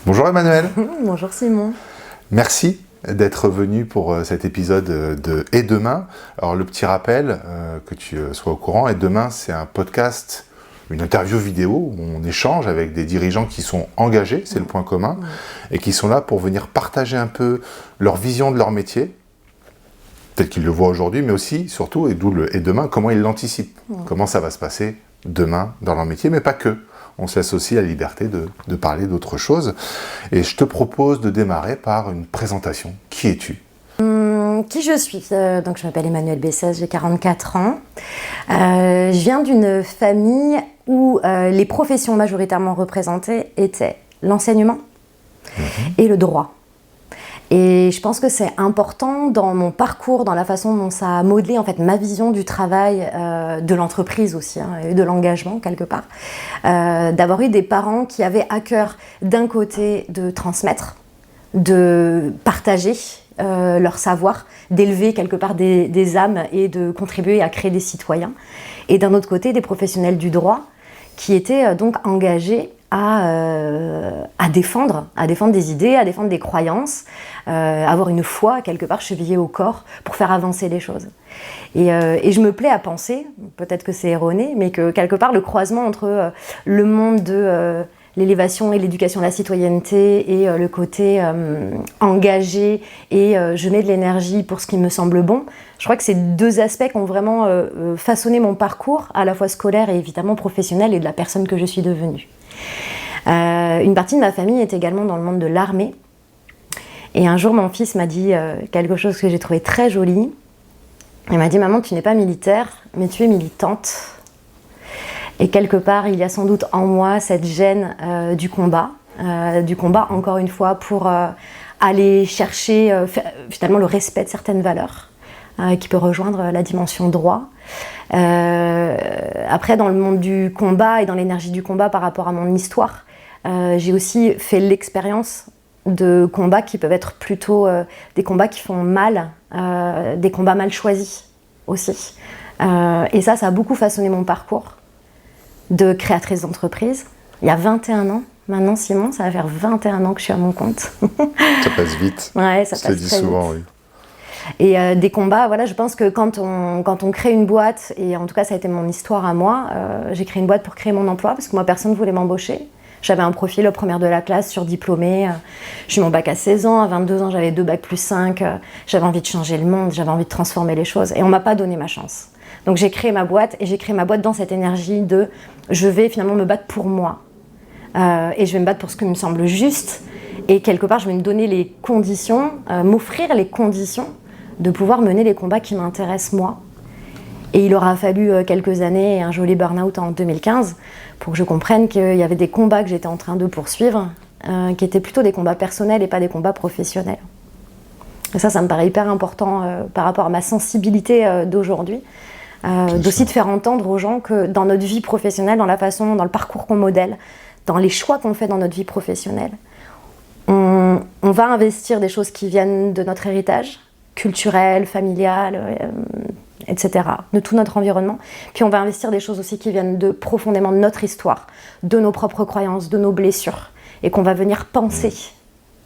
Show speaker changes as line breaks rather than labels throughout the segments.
Bonjour Emmanuel.
Bonjour Simon.
Merci d'être venu pour cet épisode de Et demain. Alors le petit rappel, que tu sois au courant, Et demain c'est un podcast, une interview vidéo où on échange avec des dirigeants qui sont engagés, c'est le point commun, et qui sont là pour venir partager un peu leur vision de leur métier, tel qu'ils le voient aujourd'hui, mais aussi, surtout, et d'où le Et demain, comment ils l'anticipent, comment ça va se passer demain dans leur métier, mais pas que. On se laisse aussi la liberté de parler d'autres choses. Et je te propose de démarrer par une présentation. Qui es-tu ?
Qui je suis donc je m'appelle Emmanuelle Bessès, j'ai 44 ans. Je viens d'une famille où les professions majoritairement représentées étaient l'enseignement et le droit. Et je pense que c'est important dans mon parcours, dans la façon dont ça a modelé en fait ma vision du travail, de l'entreprise aussi, et de l'engagement quelque part, d'avoir eu des parents qui avaient à cœur d'un côté de transmettre, de partager leur savoir, d'élever quelque part des âmes et de contribuer à créer des citoyens, et d'un autre côté des professionnels du droit qui étaient donc engagés à défendre des idées, à défendre des croyances, avoir une foi quelque part chevillée au corps pour faire avancer les choses. Et je me plais à penser, peut-être que c'est erroné, mais que quelque part le croisement entre le monde de l'élévation et l'éducation de la citoyenneté et le côté engagé et je mets de l'énergie pour ce qui me semble bon. Je crois que ces deux aspects qui ont vraiment façonné mon parcours, à la fois scolaire et évidemment professionnel, et de la personne que je suis devenue. Une partie de ma famille est également dans le monde de l'armée. Et un jour, mon fils m'a dit quelque chose que j'ai trouvé très joli. Il m'a dit « Maman, tu n'es pas militaire, mais tu es militante. » Et quelque part, il y a sans doute en moi cette gêne du combat encore une fois, pour aller chercher finalement le respect de certaines valeurs, qui peut rejoindre la dimension droit. Après, dans le monde du combat et dans l'énergie du combat par rapport à mon histoire, j'ai aussi fait l'expérience de combats qui peuvent être plutôt des combats qui font mal, des combats mal choisis aussi. Et ça a beaucoup façonné mon parcours de créatrice d'entreprise. Il y a 21 ans, maintenant Simon, ça va faire 21 ans que je suis à mon compte.
Ça passe vite.
Ouais, ça passe très vite.
Je te dis souvent, oui.
Et des combats, voilà, je pense que quand on crée une boîte, et en tout cas ça a été mon histoire à moi, j'ai créé une boîte pour créer mon emploi, parce que moi personne ne voulait m'embaucher. J'avais un profil première de la classe, surdiplômée, j'ai eu mon bac à 16 ans, à 22 ans j'avais 2 bacs plus 5, j'avais envie de changer le monde, j'avais envie de transformer les choses, et on m'a pas donné ma chance. Donc j'ai créé ma boîte, et j'ai créé ma boîte dans cette énergie de je vais finalement me battre pour moi, et je vais me battre pour ce qui me semble juste, et quelque part je vais me donner les conditions, m'offrir les conditions de pouvoir mener les combats qui m'intéressent moi. Et il aura fallu quelques années et un joli burn-out en 2015 pour que je comprenne qu'il y avait des combats que j'étais en train de poursuivre, qui étaient plutôt des combats personnels et pas des combats professionnels. Et ça me paraît hyper important par rapport à ma sensibilité d'aujourd'hui, d'aussi de faire entendre aux gens que dans notre vie professionnelle, dans la façon, dans le parcours qu'on modèle, dans les choix qu'on fait dans notre vie professionnelle, on va investir des choses qui viennent de notre héritage, culturel, familial, etc., de tout notre environnement. Puis on va investir des choses aussi qui viennent profondément de notre histoire, de nos propres croyances, de nos blessures, et qu'on va venir penser,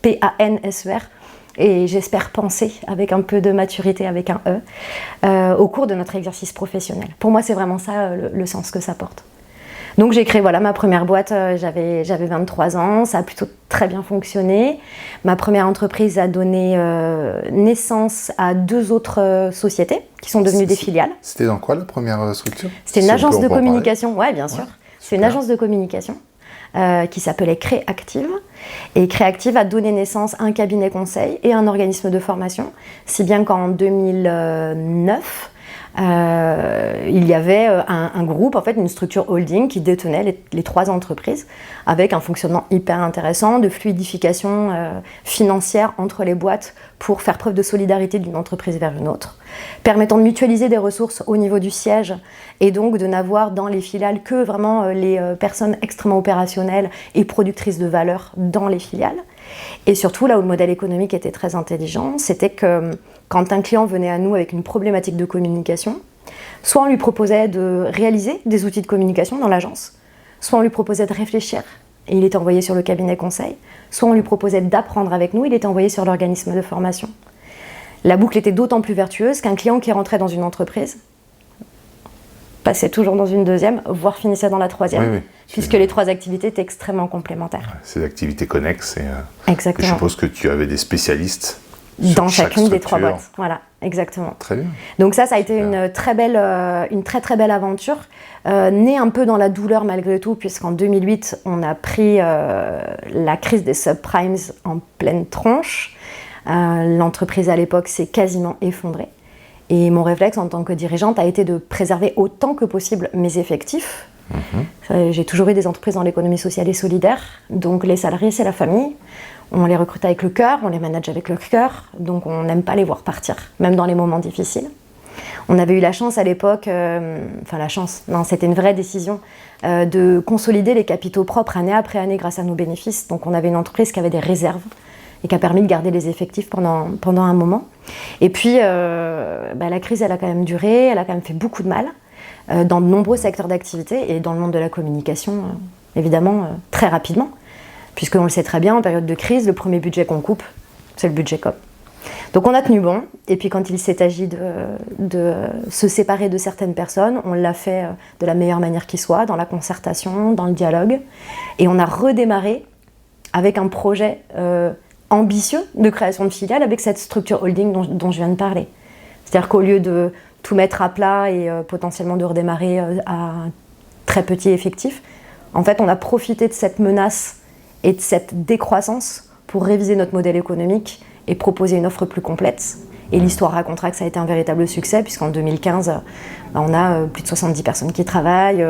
P-A-N-S-E-R, et j'espère penser avec un peu de maturité, avec un E, au cours de notre exercice professionnel. Pour moi, c'est vraiment ça le sens que ça porte. Donc j'ai créé ma première boîte, j'avais 23 ans, ça a plutôt très bien fonctionné. Ma première entreprise a donné naissance à 2 autres sociétés qui sont devenues des filiales.
C'était dans quoi la première structure ?
C'était une agence de communication, ouais bien sûr.
Ouais,
c'est une agence de communication qui s'appelait Créactive. Et Créactive a donné naissance à un cabinet conseil et un organisme de formation, si bien qu'en 2009, il y avait un groupe, en fait, une structure holding qui détenait les 3 entreprises avec un fonctionnement hyper intéressant de fluidification financière entre les boîtes pour faire preuve de solidarité d'une entreprise vers une autre, permettant de mutualiser des ressources au niveau du siège et donc de n'avoir dans les filiales que vraiment les personnes extrêmement opérationnelles et productrices de valeur dans les filiales. Et surtout, là où le modèle économique était très intelligent, c'était que quand un client venait à nous avec une problématique de communication, soit on lui proposait de réaliser des outils de communication dans l'agence, soit on lui proposait de réfléchir et il était envoyé sur le cabinet conseil, soit on lui proposait d'apprendre avec nous, il était envoyé sur l'organisme de formation. La boucle était d'autant plus vertueuse qu'un client qui rentrait dans une entreprise passait toujours dans une deuxième, voire finissait dans la troisième, puisque les 3 activités étaient extrêmement complémentaires.
C'est des activités connexes et
Exactement.
je suppose que tu avais des spécialistes
dans chacune des 3 boîtes. Voilà, exactement.
Très bien.
Donc ça a été une très très belle aventure, née un peu dans la douleur malgré tout, puisqu'en 2008, on a pris la crise des subprimes en pleine tronche. L'entreprise à l'époque s'est quasiment effondrée. Et mon réflexe en tant que dirigeante a été de préserver autant que possible mes effectifs. J'ai toujours eu des entreprises dans l'économie sociale et solidaire, donc les salariés, c'est la famille. On les recrute avec le cœur, on les manage avec le cœur, donc on n'aime pas les voir partir, même dans les moments difficiles. On avait eu la chance à l'époque, c'était une vraie décision, de consolider les capitaux propres année après année grâce à nos bénéfices. Donc on avait une entreprise qui avait des réserves et qui a permis de garder les effectifs pendant un moment. Et puis la crise, elle a quand même duré, elle a quand même fait beaucoup de mal dans de nombreux secteurs d'activité et dans le monde de la communication, évidemment, très rapidement. Puisqu'on le sait très bien, en période de crise, le premier budget qu'on coupe, c'est le budget com. Donc on a tenu bon, et puis quand il s'est agi de se séparer de certaines personnes, on l'a fait de la meilleure manière qui soit, dans la concertation, dans le dialogue, et on a redémarré avec un projet ambitieux de création de filiales avec cette structure holding dont je viens de parler. C'est-à-dire qu'au lieu de tout mettre à plat et potentiellement de redémarrer à un très petit effectif, en fait on a profité de cette menace et de cette décroissance pour réviser notre modèle économique et proposer une offre plus complète. Et l'histoire racontera que ça a été un véritable succès, puisqu'en 2015, on a plus de 70 personnes qui travaillent,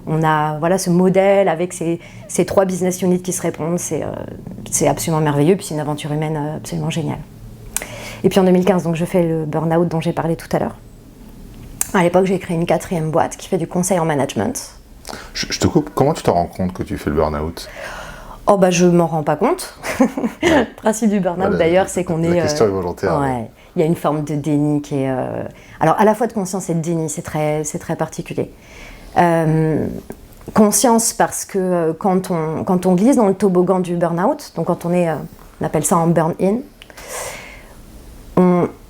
on a ce modèle avec ces 3 business units qui se répondent, c'est absolument merveilleux, puis c'est une aventure humaine absolument géniale. Et puis en 2015, donc, je fais le burn-out dont j'ai parlé tout à l'heure. À l'époque, j'ai créé une 4e boîte qui fait du conseil en management.
Je te coupe, comment tu te rends compte que tu fais le burn-out ?
Oh je m'en rends pas compte. Le principe du burn-out d'ailleurs, c'est qu'on est...
La question est volontaire.
Il y a une forme de déni qui est... Alors à la fois de conscience et de déni, c'est très particulier. Conscience parce que quand on glisse dans le toboggan du burn-out, donc quand on appelle ça en burn-in,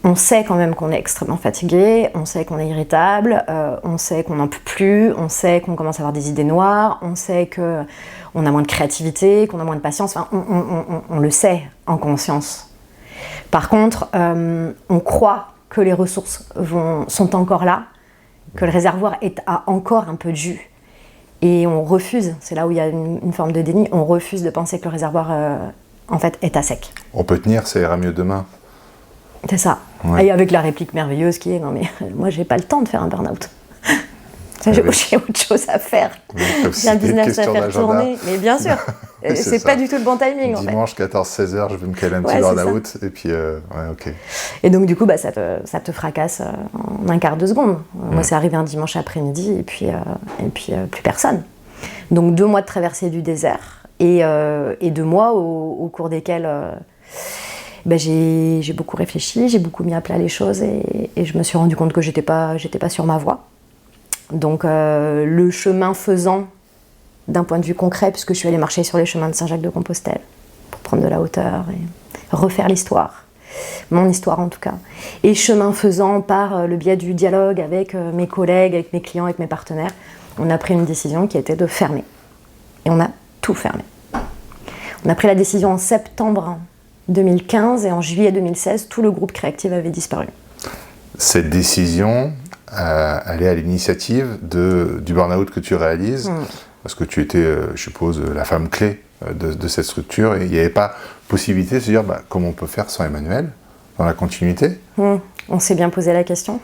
on sait quand même qu'on est extrêmement fatigué, on sait qu'on est irritable, on sait qu'on n'en peut plus, on sait qu'on commence à avoir des idées noires, on sait qu'on a moins de créativité, qu'on a moins de patience, enfin, on le sait en conscience. Par contre, on croit que les ressources sont encore là, que le réservoir a encore un peu de jus. Et on refuse, c'est là où il y a une forme de déni, on refuse de penser que le réservoir en fait est à sec.
On peut tenir, ça ira mieux demain.
C'est ça. Ouais. Et avec la réplique merveilleuse qui est « Non mais moi j'ai pas le temps de faire un burn-out. J'ai autre chose à faire. J'ai un business à faire tourner. » Mais bien sûr, c'est pas du tout le bon timing.
Dimanche, en fait. 14-16h, je vais me caler un petit burn-out. Et puis, ok.
Et donc du coup, ça te fracasse en un quart de seconde. Moi, c'est arrivé un dimanche après-midi et puis plus personne. Donc 2 mois de traversée du désert et 2 mois au cours desquels... j'ai beaucoup réfléchi, j'ai beaucoup mis à plat les choses et je me suis rendu compte que j'étais pas sur ma voie. Donc le chemin faisant, d'un point de vue concret, puisque je suis allée marcher sur les chemins de Saint-Jacques-de-Compostelle pour prendre de la hauteur et refaire l'histoire, mon histoire en tout cas. Et chemin faisant, par le biais du dialogue avec mes collègues, avec mes clients, avec mes partenaires, on a pris une décision qui était de fermer. Et on a tout fermé. On a pris la décision en septembre 2015 et en juillet 2016, tout le groupe Créactive avait disparu.
Cette décision, elle est à l'initiative du burn-out que tu réalises, parce que tu étais, je suppose, la femme clé de cette structure et il n'y avait pas possibilité de se dire comment on peut faire sans Emmanuelle dans la continuité.
On s'est bien posé la question.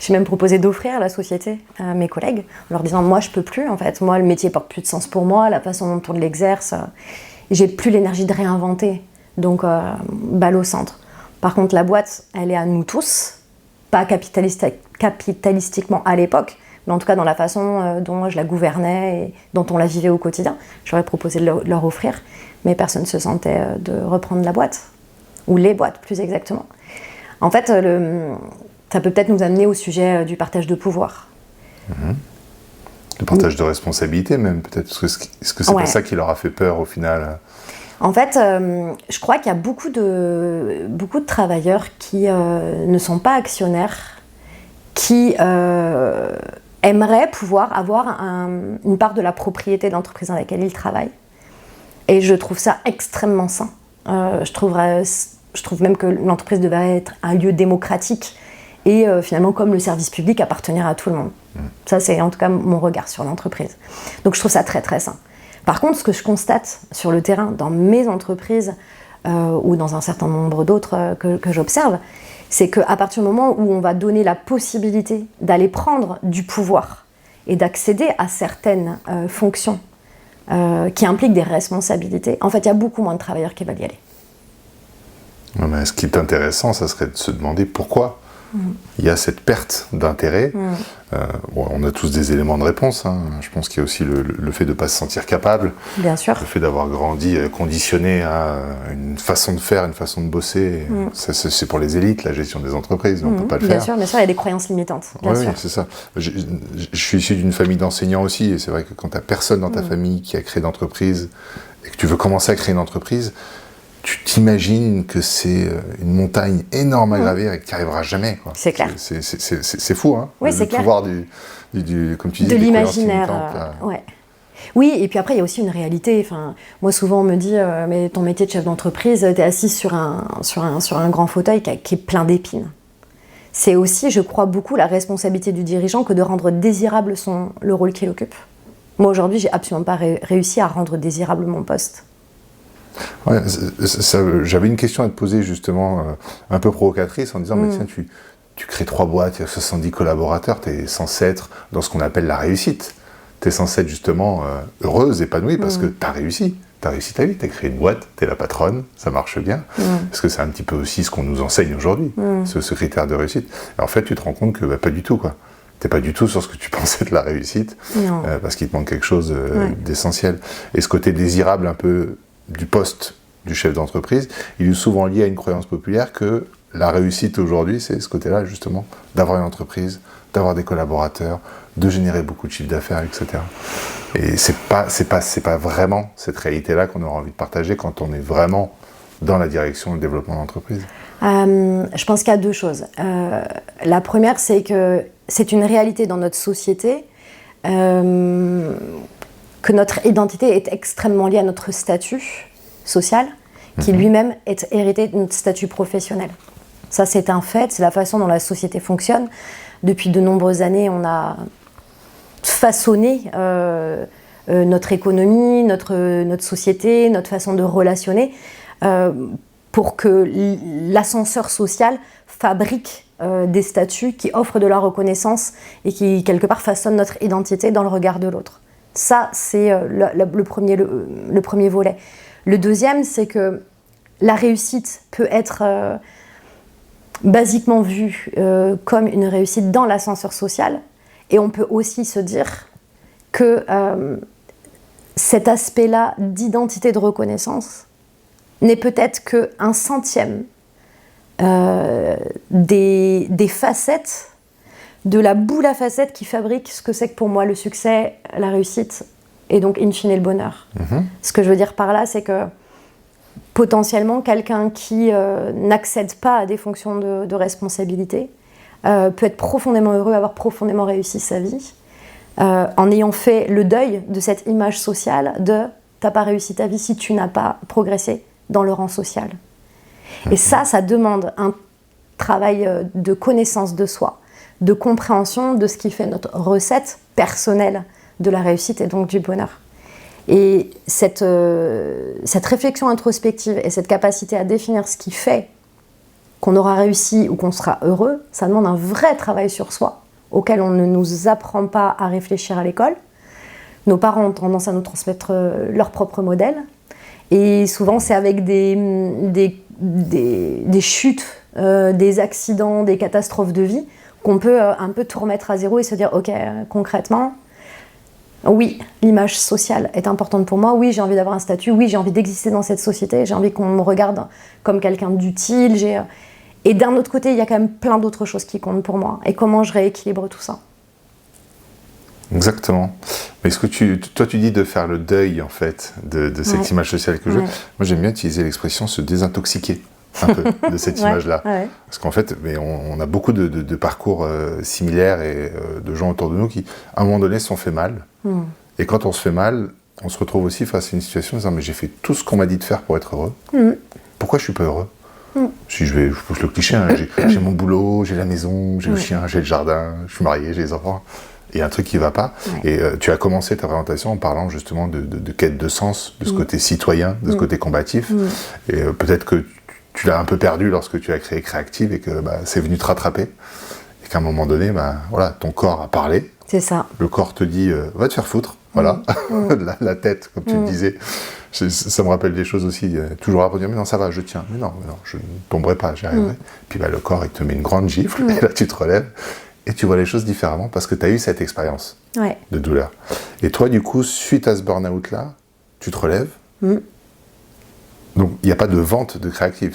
J'ai même proposé d'offrir la société à mes collègues, en leur disant moi je peux plus en fait, moi le métier porte plus de sens pour moi, la façon dont on l'exerce, j'ai plus l'énergie de réinventer. Donc, balle au centre. Par contre, la boîte, elle est à nous tous, pas capitalistiquement à l'époque, mais en tout cas dans la façon dont je la gouvernais et dont on la vivait au quotidien. J'aurais proposé de leur offrir, mais personne ne se sentait de reprendre la boîte, ou les boîtes plus exactement. En fait, ça peut peut-être nous amener au sujet du partage de pouvoir.
Le partage de responsabilité même, peut-être. Est-ce que c'est pas ça qui leur a fait peur au final?
En fait, je crois qu'il y a beaucoup de travailleurs qui ne sont pas actionnaires, qui aimeraient pouvoir avoir une part de la propriété de l'entreprise dans laquelle ils travaillent. Et je trouve ça extrêmement sain. Je trouve même que l'entreprise devrait être un lieu démocratique et finalement, comme le service public, appartenir à tout le monde. Ça, c'est en tout cas mon regard sur l'entreprise. Donc je trouve ça très très sain. Par contre, ce que je constate sur le terrain, dans mes entreprises ou dans un certain nombre d'autres que j'observe, c'est qu'à partir du moment où on va donner la possibilité d'aller prendre du pouvoir et d'accéder à certaines fonctions qui impliquent des responsabilités, en fait, il y a beaucoup moins de travailleurs qui veulent y aller.
Ouais, mais ce qui est intéressant, ça serait de se demander pourquoi il y a cette perte d'intérêt. Bon, on a tous des éléments de réponse. Je pense qu'il y a aussi le fait de ne pas se sentir capable.
Bien sûr.
Le fait d'avoir grandi conditionné à une façon de faire, une façon de bosser. C'est pour les élites, la gestion des entreprises. On ne peut pas le faire.
Bien sûr, il y a des croyances limitantes. Bien sûr.
Oui, c'est ça. Je suis issu d'une famille d'enseignants aussi. Et c'est vrai que quand tu n'as personne dans ta famille qui a créé d'entreprise et que tu veux commencer à créer une entreprise, tu t'imagines que c'est une montagne énorme à gravir et que tu n'y arriveras jamais. Quoi.
C'est clair.
C'est fou, hein.
Oui, c'est clair.
Le pouvoir comme tu dis,
de l'imaginaire. Ouais. Oui, et puis après, il y a aussi une réalité. Enfin, moi, souvent, on me dit mais ton métier de chef d'entreprise, tu es assis sur un grand fauteuil qui est plein d'épines. C'est aussi, je crois, beaucoup la responsabilité du dirigeant que de rendre désirable le rôle qu'il occupe. Moi, aujourd'hui, j'ai absolument pas réussi à rendre désirable mon poste.
Ouais, j'avais une question à te poser justement un peu provocatrice en disant mais tiens, tu crées 3 boîtes, il y a 70 collaborateurs, tu es censé être dans ce qu'on appelle la réussite. Tu es censé être justement heureuse, épanouie parce que tu as réussi. Tu as réussi ta vie, tu as créé une boîte, tu es la patronne, ça marche bien. Parce que c'est un petit peu aussi ce qu'on nous enseigne aujourd'hui, ce critère de réussite. Et en fait, tu te rends compte que pas du tout, quoi. T'es pas du tout sur ce que tu pensais de la réussite, parce qu'il te manque quelque chose d'essentiel. Et ce côté désirable un peu du poste du chef d'entreprise, il est souvent lié à une croyance populaire que la réussite aujourd'hui, c'est ce côté-là justement, d'avoir une entreprise, d'avoir des collaborateurs, de générer beaucoup de chiffre d'affaires, etc. Et c'est pas vraiment cette réalité-là qu'on aura envie de partager quand on est vraiment dans la direction du développement d'entreprise.
Je pense qu'il y a 2 choses. La première, c'est que c'est une réalité dans notre société que notre identité est extrêmement liée à notre statut social, qui lui-même est hérité de notre statut professionnel. Ça, c'est un fait, c'est la façon dont la société fonctionne. Depuis de nombreuses années, on a façonné notre économie, notre société, notre façon de relationner, pour que l'ascenseur social fabrique des statuts qui offrent de la reconnaissance et qui, quelque part, façonnent notre identité dans le regard de l'autre. Ça, c'est le premier volet. Le deuxième, c'est que la réussite peut être basiquement vue comme une réussite dans l'ascenseur social, et on peut aussi se dire que cet aspect-là d'identité de reconnaissance n'est peut-être qu'un centième des facettes de la boule à facettes qui fabrique ce que c'est que pour moi le succès, la réussite et donc in fine le bonheur. Ce que je veux dire par là, c'est que potentiellement quelqu'un qui n'accède pas à des fonctions de responsabilité peut être profondément heureux, avoir profondément réussi sa vie en ayant fait le deuil de cette image sociale de t'as pas réussi ta vie si tu n'as pas progressé dans le rang social. Et ça demande un travail de connaissance de soi, de compréhension de ce qui fait notre recette personnelle de la réussite et donc du bonheur. Et cette réflexion introspective et cette capacité à définir ce qui fait qu'on aura réussi ou qu'on sera heureux, ça demande un vrai travail sur soi, auquel on ne nous apprend pas à réfléchir à l'école. Nos parents ont tendance à nous transmettre leur propre modèle. Et souvent, c'est avec des chutes, des accidents, des catastrophes de vie qu'on peut un peu tout remettre à zéro et se dire, ok, concrètement, oui, l'image sociale est importante pour moi, oui, j'ai envie d'avoir un statut, oui, j'ai envie d'exister dans cette société, j'ai envie qu'on me regarde comme quelqu'un d'utile. Et d'un autre côté, il y a quand même plein d'autres choses qui comptent pour moi. Et comment je rééquilibre tout ça ?
Exactement. Mais est-ce que toi, tu dis de faire le deuil, en fait, de cette image sociale que je veux. Moi, j'aime bien utiliser l'expression se désintoxiquer un peu de cette image-là. Parce qu'en fait, mais on a beaucoup de parcours similaires et de gens autour de nous qui, à un moment donné, se sont fait mal. Et quand on se fait mal, on se retrouve aussi face à une situation en disant « mais j'ai fait tout ce qu'on m'a dit de faire pour être heureux. Pourquoi je suis pas heureux ?» Si je pousse le cliché, hein, j'ai mon boulot, j'ai la maison, j'ai le chien, j'ai le jardin, je suis marié, j'ai les enfants. Il y a un truc qui va pas. Et tu as commencé ta présentation en parlant justement de quête de sens, de ce côté citoyen, de ce côté combatif. Et peut-être que tu l'as un peu perdu lorsque tu as créé Créactive et que c'est venu te rattraper. Et qu'à un moment donné, voilà, ton corps a parlé.
C'est ça.
Le corps te dit va te faire foutre. Voilà. La tête, comme tu le disais. Ça me rappelle des choses aussi. Toujours là pour dire mais non, ça va, je tiens. Mais non, je ne tomberai pas, j'y arriverai. Puis le corps, il te met une grande gifle. Et là, tu te relèves. Et tu vois les choses différemment parce que tu as eu cette expérience de douleur. Et toi, du coup, suite à ce burn-out-là, tu te relèves. Donc, il n'y a pas de vente de Créactive.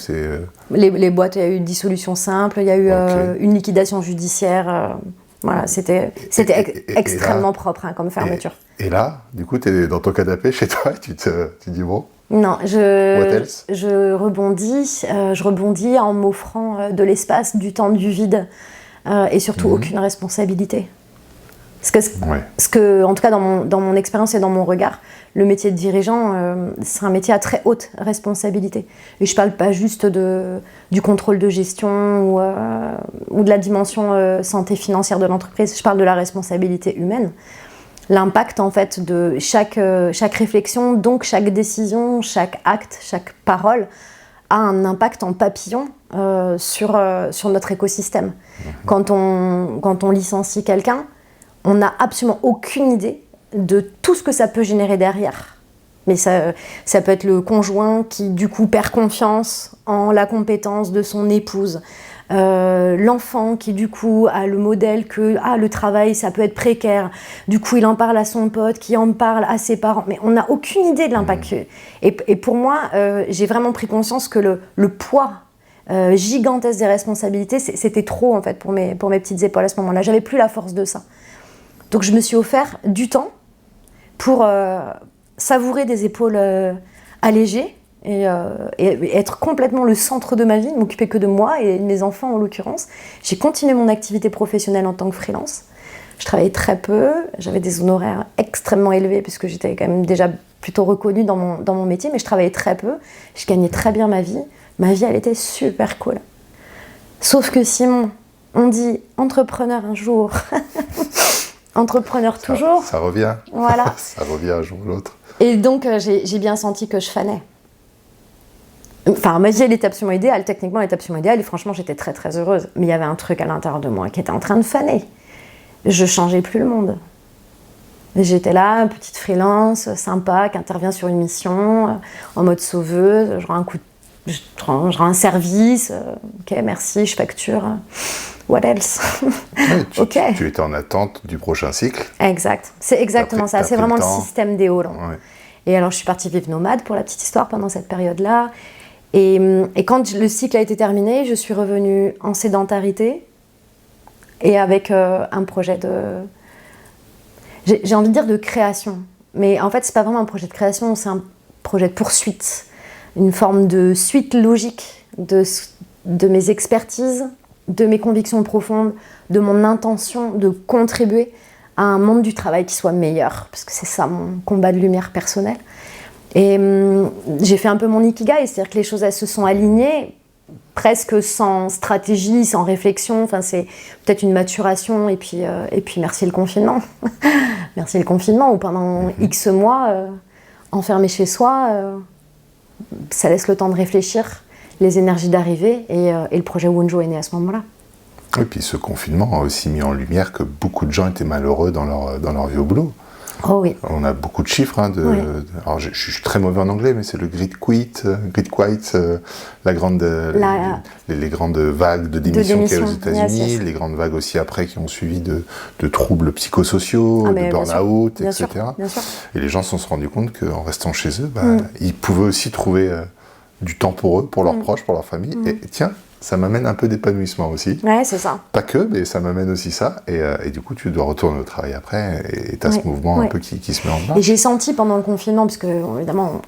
Les boîtes, il y a eu une dissolution simple, il y a eu une liquidation judiciaire. Voilà, c'était extrêmement propre comme fermeture.
Et là, du coup, tu es dans ton canapé chez toi et tu dis bon.
Non, je rebondis en m'offrant de l'espace, du temps, du vide. Et surtout aucune responsabilité. Parce que, en tout cas dans mon expérience et dans mon regard, le métier de dirigeant, c'est un métier à très haute responsabilité. Et je ne parle pas juste du contrôle de gestion ou de la dimension santé financière de l'entreprise, je parle de la responsabilité humaine. L'impact en fait de chaque réflexion, donc chaque décision, chaque acte, chaque parole a un impact en papillon sur notre écosystème. Quand on licencie quelqu'un, on n'a absolument aucune idée de tout ce que ça peut générer derrière. Mais ça peut être le conjoint qui, du coup, perd confiance en la compétence de son épouse. L'enfant qui, du coup, a le modèle que le travail, ça peut être précaire. Du coup, il en parle à son pote, qui en parle à ses parents. Mais on n'a aucune idée de l'impact. Et pour moi, j'ai vraiment pris conscience que le poids gigantesque des responsabilités, c'était trop, en fait, pour mes petites épaules à ce moment-là. J'avais plus la force de ça. Donc, je me suis offert du temps pour savourer des épaules allégées et être complètement le centre de ma vie, ne m'occuper que de moi et de mes enfants en l'occurrence. J'ai continué mon activité professionnelle en tant que freelance. Je travaillais très peu, j'avais des honoraires extrêmement élevés puisque j'étais quand même déjà plutôt reconnue dans mon métier, mais je travaillais très peu, je gagnais très bien ma vie. Ma vie, elle était super cool. Sauf que Simon, on dit entrepreneur un jour, entrepreneur toujours.
Ça revient.
Voilà.
Ça revient un jour ou l'autre.
Et donc, j'ai bien senti que je fanais. Enfin, ma vie, elle était absolument idéale. Techniquement, elle était absolument idéale. Et franchement, j'étais très, très heureuse. Mais il y avait un truc à l'intérieur de moi qui était en train de faner. Je changeais plus le monde. J'étais là, petite freelance, sympa, qui intervient sur une mission, en mode sauveuse. Je rends un service. Ok, merci, je facture. What else?
Tu étais en attente du prochain cycle.
Exact. C'est exactement ça. C'est vraiment le système des halls. Ouais. Et alors, je suis partie vivre nomade pour la petite histoire pendant cette période-là. Et quand le cycle a été terminé, je suis revenue en sédentarité et avec un projet de... J'ai envie de dire de création. Mais en fait, c'est pas vraiment un projet de création, c'est un projet de poursuite. Une forme de suite logique de mes expertises, de mes convictions profondes, de mon intention de contribuer à un monde du travail qui soit meilleur, parce que c'est ça mon combat de lumière personnel. Et j'ai fait un peu mon ikigai, c'est-à-dire que les choses elles se sont alignées, presque sans stratégie, sans réflexion. Enfin, c'est peut-être une maturation, et puis merci le confinement. Merci le confinement, où pendant X mois, enfermé chez soi, ça laisse le temps de réfléchir, les énergies d'arriver, et le projet Wunjo est né à ce moment-là.
Et puis ce confinement a aussi mis en lumière que beaucoup de gens étaient malheureux dans leur vie au boulot.
Oh oui.
On a beaucoup de chiffres. Alors je suis très mauvais en anglais, mais c'est le Great Quit, les grandes vagues de démission qu'il y a aux États-Unis, les grandes vagues aussi après qui ont suivi de troubles psychosociaux, de burn-out, etc.
Bien sûr.
Et les gens se sont rendus compte qu'en restant chez eux, ils pouvaient aussi trouver du temps pour eux, pour leurs proches, pour leur famille. Et tiens, ça m'amène un peu d'épanouissement aussi.
Ouais, c'est ça.
Pas que, mais ça m'amène aussi ça. Et du coup, tu dois retourner au travail après, et tu as ce mouvement un peu qui se met en place.
Et j'ai senti pendant le confinement, parce que évidemment,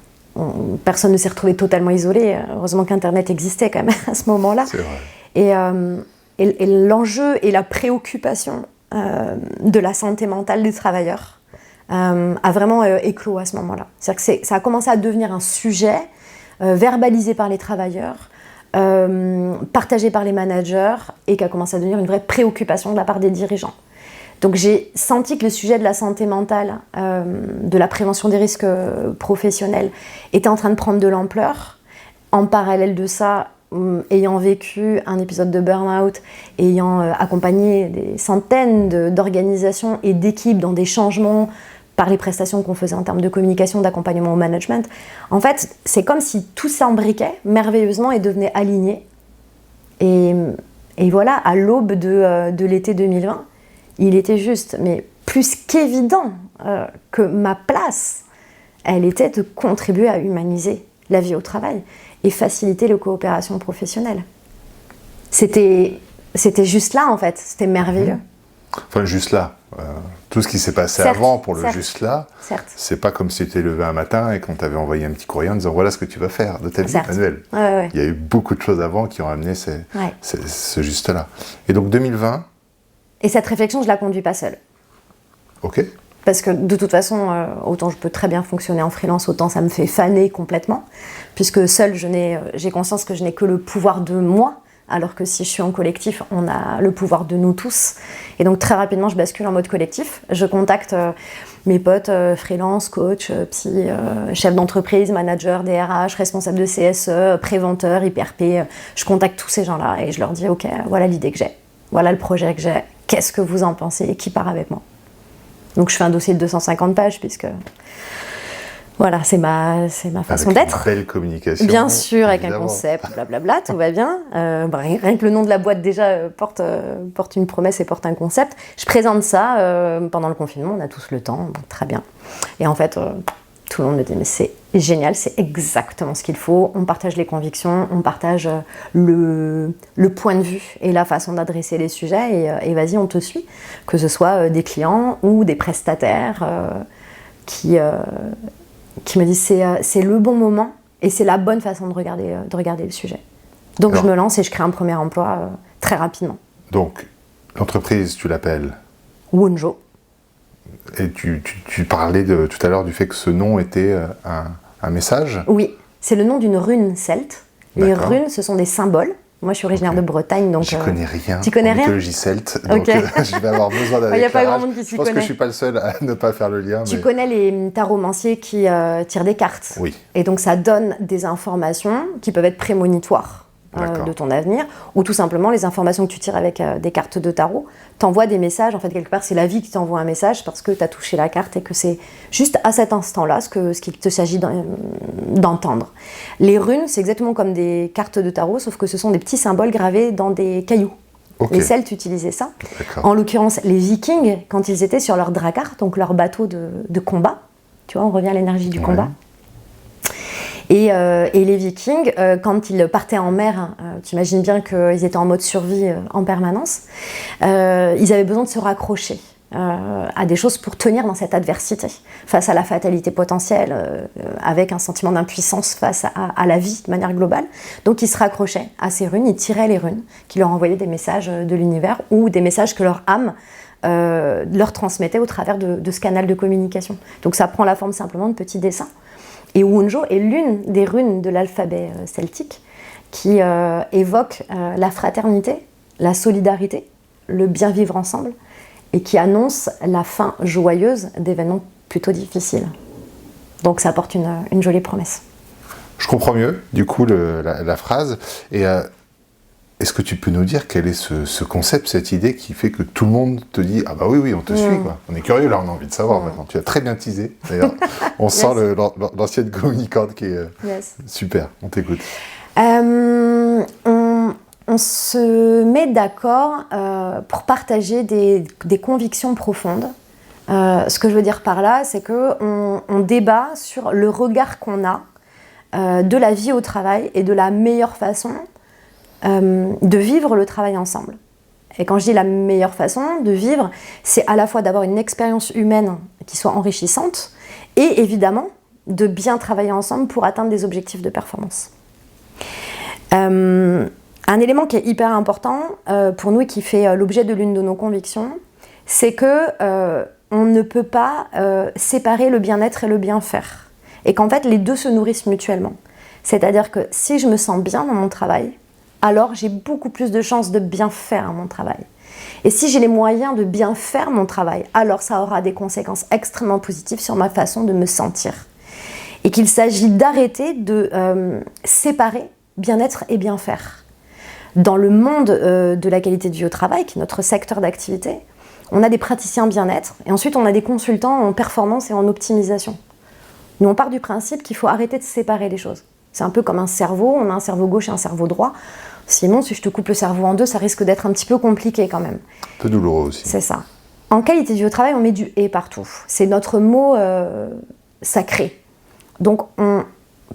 personne ne s'est retrouvé totalement isolé. Heureusement qu'Internet existait quand même à ce moment-là.
C'est vrai.
Et l'enjeu et la préoccupation de la santé mentale des travailleurs a vraiment éclos à ce moment-là. C'est-à-dire que ça a commencé à devenir un sujet verbalisé par les travailleurs, partagé par les managers, et qui a commencé à devenir une vraie préoccupation de la part des dirigeants. Donc j'ai senti que le sujet de la santé mentale, de la prévention des risques professionnels, était en train de prendre de l'ampleur. En parallèle de ça, ayant vécu un épisode de burn-out, ayant accompagné des centaines d'organisations et d'équipes dans des changements par les prestations qu'on faisait en termes de communication, d'accompagnement au management, en fait, c'est comme si tout s'imbriquait merveilleusement et devenait aligné. Et voilà, à l'aube de l'été 2020, il était juste, mais plus qu'évident que ma place, elle était de contribuer à humaniser la vie au travail et faciliter les coopérations professionnelles. C'était juste là, en fait. C'était merveilleux.
Enfin, juste là. Tout ce qui s'est passé avant pour le juste là, c'est pas comme si tu t'es levé un matin et qu'on t'avait envoyé un petit courrier en disant voilà ce que tu vas faire de ta vie, Manuel.
Ouais.
Il y a eu beaucoup de choses avant qui ont amené ce juste là. Et donc 2020.
Et cette réflexion, je la conduis pas seule.
Ok.
Parce que de toute façon, autant je peux très bien fonctionner en freelance, autant ça me fait faner complètement. Puisque seule, j'ai conscience que je n'ai que le pouvoir de moi, alors que si je suis en collectif, on a le pouvoir de nous tous. Et donc très rapidement, je bascule en mode collectif. Je contacte mes potes freelance, coach, psy, chef d'entreprise, manager, DRH, responsable de CSE, préventeur, IPRP. Je contacte tous ces gens-là et je leur dis « Ok, voilà l'idée que j'ai, voilà le projet que j'ai, qu'est-ce que vous en pensez, qui part avec moi ?» Donc je fais un dossier de 250 pages puisque voilà, c'est ma façon d'être.
Avec une belle communication.
Bien sûr, avec
évidemment.
un concept, blablabla, tout va bien. Rien que le nom de la boîte déjà porte une promesse et porte un concept. Je présente ça pendant le confinement, on a tous le temps, bon, très bien. Et en fait, tout le monde me dit mais c'est génial, c'est exactement ce qu'il faut. On partage les convictions, on partage le point de vue et la façon d'adresser les sujets et vas-y, on te suit. Que ce soit des clients ou des prestataires qui me disent c'est le bon moment et c'est la bonne façon de regarder le sujet. Donc je me lance et je crée un premier emploi très rapidement.
Donc l'entreprise, tu l'appelles
Wonjo.
Et tu parlais tout à l'heure du fait que ce nom était un message.
Oui, c'est le nom d'une rune celte. Les runes, ce sont des symboles. Moi, je suis originaire de Bretagne, donc...
Je connais rien.
Tu connais rien ?
Mythologie celte, donc je vais avoir besoin d'un éclairage.
Il n'y a pas grand monde qui s'y connaît.
Je pense que je ne suis pas le seul à ne pas faire le lien.
Tu connais les taromanciers qui tirent des cartes.
Oui.
Et donc, ça donne des informations qui peuvent être prémonitoires de ton avenir, ou tout simplement les informations que tu tires avec des cartes de tarot t'envoient des messages. En fait, quelque part, c'est la vie qui t'envoie un message parce que tu as touché la carte et que c'est juste à cet instant-là ce qu'il te s'agit d'entendre. Les runes, c'est exactement comme des cartes de tarot, sauf que ce sont des petits symboles gravés dans des cailloux. Okay. Les Celtes utilisaient ça. En l'occurrence, les Vikings, quand ils étaient sur leur drakkar, donc leur bateau de combat, tu vois, on revient à l'énergie du combat. Et les Vikings, quand ils partaient en mer, tu imagines bien qu'ils étaient en mode survie en permanence, ils avaient besoin de se raccrocher à des choses pour tenir dans cette adversité, face à la fatalité potentielle, avec un sentiment d'impuissance face à la vie de manière globale. Donc ils se raccrochaient à ces runes, ils tiraient les runes, qui leur envoyaient des messages de l'univers ou des messages que leur âme leur transmettait au travers de ce canal de communication. Donc ça prend la forme simplement de petits dessins. Et Wonjo est l'une des runes de l'alphabet celtique qui évoque la fraternité, la solidarité, le bien vivre ensemble et qui annonce la fin joyeuse d'événements plutôt difficiles. Donc ça apporte une jolie promesse.
Je comprends mieux, du coup, la phrase. Et est-ce que tu peux nous dire quel est ce concept, cette idée qui fait que tout le monde te dit « Ah bah oui, on te suit, quoi. » On est curieux, là, on a envie de savoir maintenant. Tu as très bien teasé, d'ailleurs. On sent l'ancienne communicante qui est super. On t'écoute.
On se met d'accord pour partager des convictions profondes. Ce que je veux dire par là, c'est qu'on débat sur le regard qu'on a de la vie au travail et de la meilleure façon de vivre le travail ensemble. Et quand je dis la meilleure façon de vivre, c'est à la fois d'avoir une expérience humaine qui soit enrichissante et évidemment de bien travailler ensemble pour atteindre des objectifs de performance. Un élément qui est hyper important pour nous et qui fait l'objet de l'une de nos convictions, c'est que on ne peut pas séparer le bien-être et le bien-faire. Et qu'en fait, les deux se nourrissent mutuellement. C'est-à-dire que si je me sens bien dans mon travail, alors j'ai beaucoup plus de chances de bien faire mon travail. Et si j'ai les moyens de bien faire mon travail, alors ça aura des conséquences extrêmement positives sur ma façon de me sentir. Et qu'il s'agit d'arrêter de séparer bien-être et bien faire. Dans le monde de la qualité de vie au travail, qui est notre secteur d'activité, on a des praticiens bien-être et ensuite on a des consultants en performance et en optimisation. Nous on part du principe qu'il faut arrêter de séparer les choses. C'est un peu comme un cerveau, on a un cerveau gauche et un cerveau droit. Sinon, si je te coupe le cerveau en deux, ça risque d'être un petit peu compliqué quand même.
Un peu douloureux aussi.
C'est ça. En qualité de vie au travail, on met du « et » partout. C'est notre mot sacré. Donc,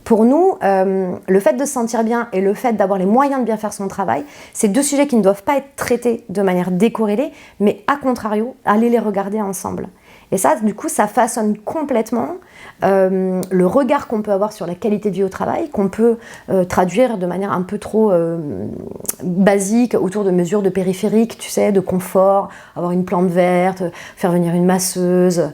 pour nous, le fait de se sentir bien et le fait d'avoir les moyens de bien faire son travail, c'est deux sujets qui ne doivent pas être traités de manière décorrélée, mais à contrario, aller les regarder ensemble. Et ça, du coup, ça façonne complètement le regard qu'on peut avoir sur la qualité de vie au travail, qu'on peut traduire de manière un peu trop basique autour de mesures de périphériques, tu sais, de confort, avoir une plante verte, faire venir une masseuse.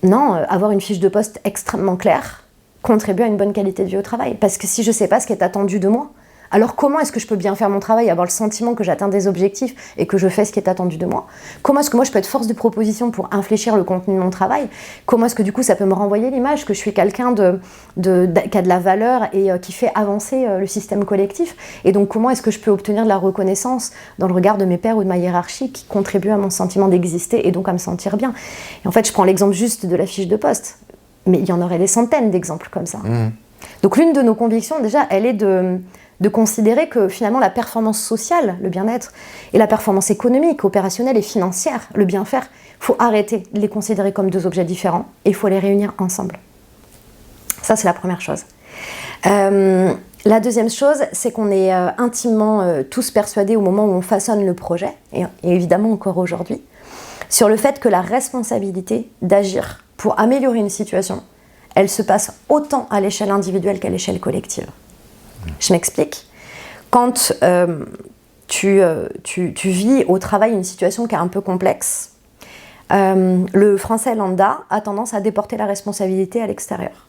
Non, avoir une fiche de poste extrêmement claire contribue à une bonne qualité de vie au travail. Parce que si je ne sais pas ce qui est attendu de moi, alors comment est-ce que je peux bien faire mon travail, avoir le sentiment que j'atteins des objectifs et que je fais ce qui est attendu de moi? Comment est-ce que moi je peux être force de proposition pour infléchir le contenu de mon travail? Comment est-ce que du coup ça peut me renvoyer l'image que je suis quelqu'un qui a de la valeur et qui fait avancer le système collectif? Et donc comment est-ce que je peux obtenir de la reconnaissance dans le regard de mes pairs ou de ma hiérarchie qui contribue à mon sentiment d'exister et donc à me sentir bien? Et en fait je prends l'exemple juste de la fiche de poste, mais il y en aurait des centaines d'exemples comme ça. Donc l'une de nos convictions déjà, elle est de considérer que finalement la performance sociale, le bien-être, et la performance économique, opérationnelle et financière, le bien-faire, il faut arrêter de les considérer comme deux objets différents et il faut les réunir ensemble. Ça, c'est la première chose. La deuxième chose, c'est qu'on est intimement tous persuadés au moment où on façonne le projet, et évidemment encore aujourd'hui, sur le fait que la responsabilité d'agir pour améliorer une situation, elle se passe autant à l'échelle individuelle qu'à l'échelle collective. Je m'explique. Quand tu vis au travail une situation qui est un peu complexe, le français lambda a tendance à déporter la responsabilité à l'extérieur.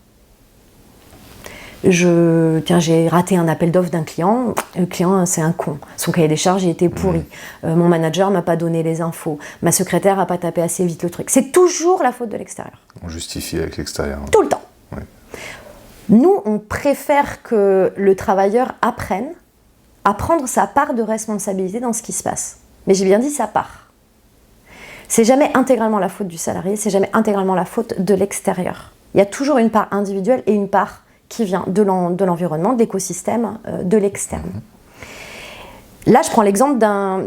J'ai raté un appel d'offres d'un client, le client c'est un con, son cahier des charges il était pourri, mon manager m'a pas donné les infos, ma secrétaire a pas tapé assez vite le truc. C'est toujours la faute de l'extérieur.
On justifie avec l'extérieur.
Tout le temps.
Ouais.
Nous, on préfère que le travailleur apprenne à prendre sa part de responsabilité dans ce qui se passe. Mais j'ai bien dit sa part. C'est jamais intégralement la faute du salarié, c'est jamais intégralement la faute de l'extérieur. Il y a toujours une part individuelle et une part qui vient de l'environnement, de l'écosystème, de l'externe. Là, je prends l'exemple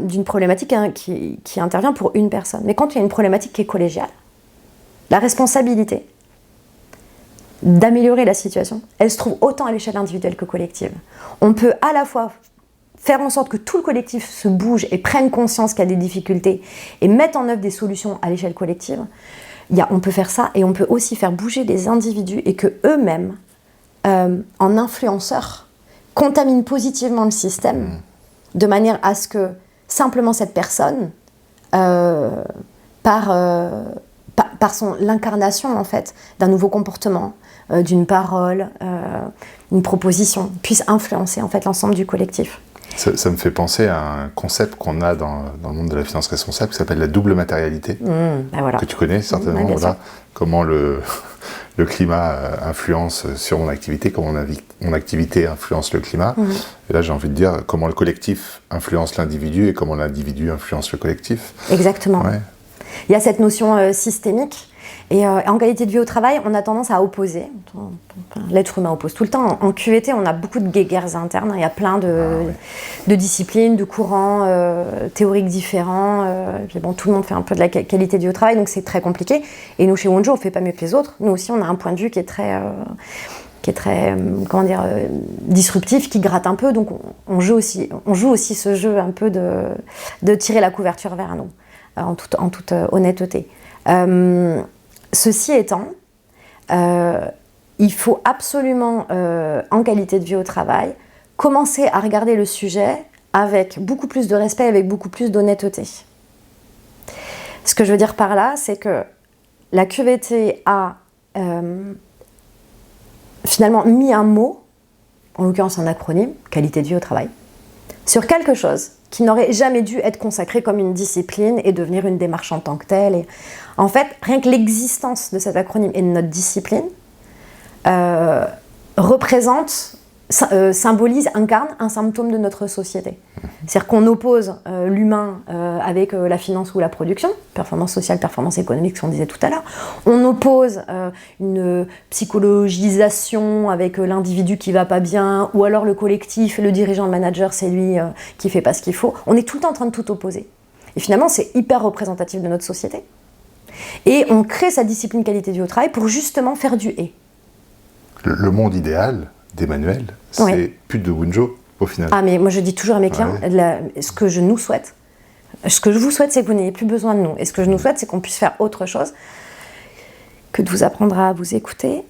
d'une problématique qui intervient pour une personne. Mais quand il y a une problématique qui est collégiale, la responsabilité d'améliorer la situation, elle se trouve autant à l'échelle individuelle que collective. On peut à la fois faire en sorte que tout le collectif se bouge et prenne conscience qu'il y a des difficultés et mettre en œuvre des solutions à l'échelle collective. On peut faire ça et on peut aussi faire bouger les individus et que eux-mêmes, en influenceurs, contaminent positivement le système de manière à ce que simplement cette personne, par l'incarnation en fait d'un nouveau comportement, d'une parole, une proposition, puisse influencer en fait l'ensemble du collectif.
Ça me fait penser à un concept qu'on a dans le monde de la finance responsable qui s'appelle la double matérialité,
voilà.
que tu connais certainement. Voilà, comment le climat influence sur mon activité, comment mon activité influence le climat. Et là, j'ai envie de dire comment le collectif influence l'individu et comment l'individu influence le collectif.
Exactement.
Ouais.
Il y a cette notion systémique. Et en qualité de vie au travail, on a tendance à opposer. L'être humain oppose tout le temps. En QVT, on a beaucoup de guéguerres internes. Il y a plein de disciplines, de courants théoriques différents. Puis bon, tout le monde fait un peu de la qualité de vie au travail, donc c'est très compliqué. Et nous, chez Wonjo, on ne fait pas mieux que les autres. Nous aussi, on a un point de vue qui est très qui est très, disruptif, qui gratte un peu. Donc on joue aussi ce jeu un peu de tirer la couverture vers nous, en toute honnêteté. Ceci étant, il faut absolument, en qualité de vie au travail, commencer à regarder le sujet avec beaucoup plus de respect, avec beaucoup plus d'honnêteté. Ce que je veux dire par là, c'est que la QVT a finalement mis un mot, en l'occurrence un acronyme, qualité de vie au travail, sur quelque chose qui n'aurait jamais dû être consacré comme une discipline et devenir une démarche en tant que telle. Et en fait, rien que l'existence de cet acronyme et de notre discipline symbolise, incarne un symptôme de notre société. C'est-à-dire qu'on oppose l'humain avec la finance ou la production, performance sociale, performance économique, ce qu'on disait tout à l'heure. On oppose une psychologisation avec l'individu qui va pas bien, ou alors le collectif, le dirigeant, le manager, c'est lui qui fait pas ce qu'il faut. On est tout le temps en train de tout opposer. Et finalement, c'est hyper représentatif de notre société. Et on crée sa discipline qualité de vie au travail pour justement faire du « et ».
Le monde idéal d'Emmanuelle, c'est plus de Wunjo, au final.
Ah, mais moi je dis toujours à mes clients, ce que je nous souhaite, ce que je vous souhaite, c'est que vous n'ayez plus besoin de nous. Et ce que je nous souhaite, c'est qu'on puisse faire autre chose que de vous apprendre à vous écouter,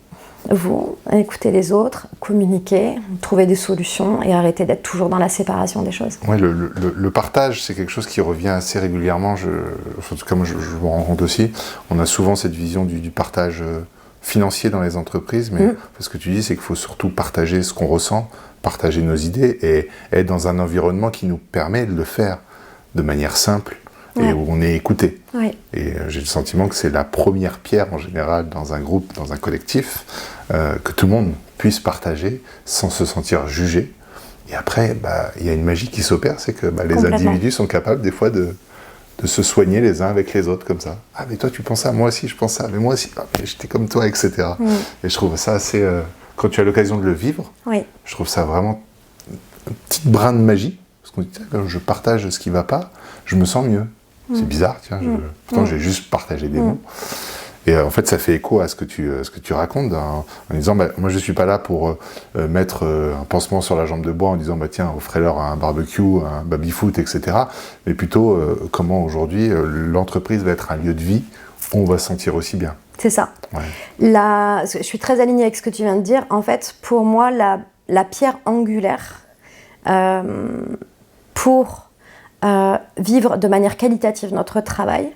à écouter les autres, communiquer, trouver des solutions et arrêter d'être toujours dans la séparation des choses.
Oui, le partage, c'est quelque chose qui revient assez régulièrement. En tout cas, moi, je me rends compte aussi. On a souvent cette vision du partage financier dans les entreprises, mais ce que tu dis, c'est qu'il faut surtout partager ce qu'on ressent, partager nos idées et être dans un environnement qui nous permet de le faire de manière simple et où on est écouté.
Ouais.
Et j'ai le sentiment que c'est la première pierre en général dans un groupe, dans un collectif, que tout le monde puisse partager sans se sentir jugé. Et après, y a une magie qui s'opère, c'est que les individus sont capables des fois de se soigner les uns avec les autres comme ça. Ah, mais toi tu penses ça, moi aussi je pense ça, mais moi aussi, mais j'étais comme toi, etc. Et je trouve ça assez... quand tu as l'occasion de le vivre, je trouve ça vraiment un petit brin de magie. Parce qu'on dit, quand je partage ce qui ne va pas, je me sens mieux. C'est bizarre, tiens, pourtant j'ai juste partagé des mots. Et en fait, ça fait écho à ce que tu racontes en disant, moi je ne suis pas là pour mettre un pansement sur la jambe de bois en disant, tiens, offrez-leur un barbecue, un baby-foot, etc. Mais plutôt, comment aujourd'hui l'entreprise va être un lieu de vie où on va se sentir aussi bien.
C'est ça.
Ouais.
Je suis très alignée avec ce que tu viens de dire. En fait, pour moi, la pierre angulaire pour vivre de manière qualitative notre travail,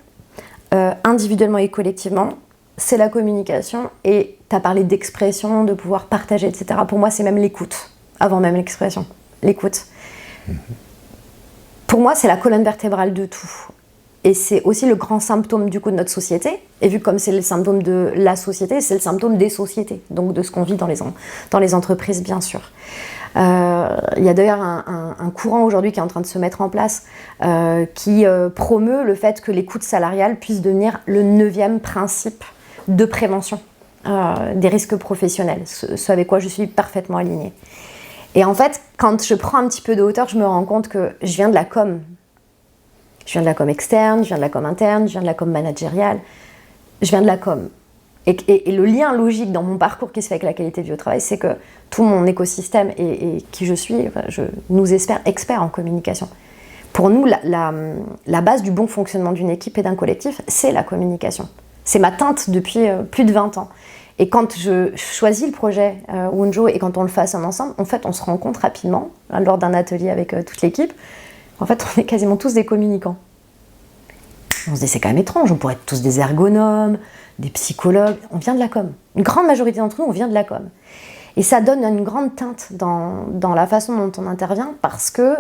individuellement et collectivement, c'est la communication. Et tu as parlé d'expression, de pouvoir partager, etc. Pour moi, c'est même l'écoute, avant même l'expression. L'écoute. Pour moi, c'est la colonne vertébrale de tout. Et c'est aussi le grand symptôme du coup de notre société. Et vu comme c'est le symptôme de la société, c'est le symptôme des sociétés, donc de ce qu'on vit dans les entreprises, bien sûr. Il y a d'ailleurs un courant aujourd'hui qui est en train de se mettre en place qui promeut le fait que l'écoute salariale puisse devenir le 9e principe de prévention des risques professionnels, ce avec quoi je suis parfaitement alignée. Et en fait, quand je prends un petit peu de hauteur, je me rends compte que je viens de la com. Je viens de la com externe, je viens de la com interne, je viens de la com managériale, je viens de la com. Et le lien logique dans mon parcours qui se fait avec la qualité de vie au travail, c'est que tout mon écosystème et qui je suis, je nous espère experts en communication. Pour nous, la base du bon fonctionnement d'une équipe et d'un collectif, c'est la communication. C'est ma teinte depuis plus de 20 ans. Et quand je choisis le projet Wunjo et quand on le façonne ensemble, en fait, on se rend compte rapidement, lors d'un atelier avec toute l'équipe, en fait, on est quasiment tous des communicants. On se dit, c'est quand même étrange, on pourrait être tous des ergonomes, des psychologues, on vient de la com. Une grande majorité d'entre nous, on vient de la com. Et ça donne une grande teinte dans la façon dont on intervient parce que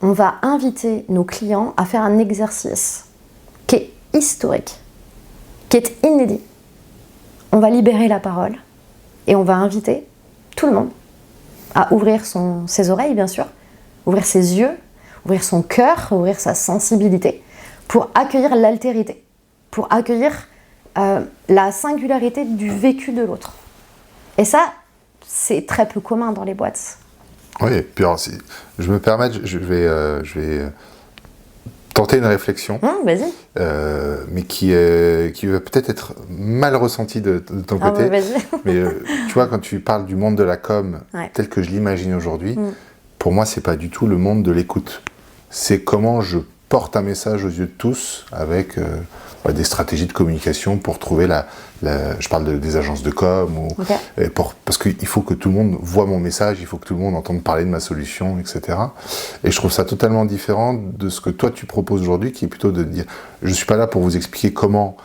on va inviter nos clients à faire un exercice qui est historique, qui est inédit. On va libérer la parole et on va inviter tout le monde à ouvrir ses oreilles, bien sûr, ouvrir ses yeux, ouvrir son cœur, ouvrir sa sensibilité pour accueillir l'altérité, pour accueillir la singularité du vécu de l'autre. Et ça, c'est très peu commun dans les boîtes.
Oui, puis alors, si je me permets, je vais tenter une réflexion,
Vas-y.
mais qui va peut-être être mal ressentie de ton côté.
Ouais, vas-y.
Mais tu vois, quand tu parles du monde de la com, tel que je l'imagine aujourd'hui, pour moi, c'est pas du tout le monde de l'écoute. C'est comment je porte un message aux yeux de tous avec des stratégies de communication pour trouver je parle des agences de com, parce qu'il faut que tout le monde voit mon message, il faut que tout le monde entende parler de ma solution, etc. Et je trouve ça totalement différent de ce que toi tu proposes aujourd'hui, qui est plutôt de dire, je suis pas là pour vous expliquer comment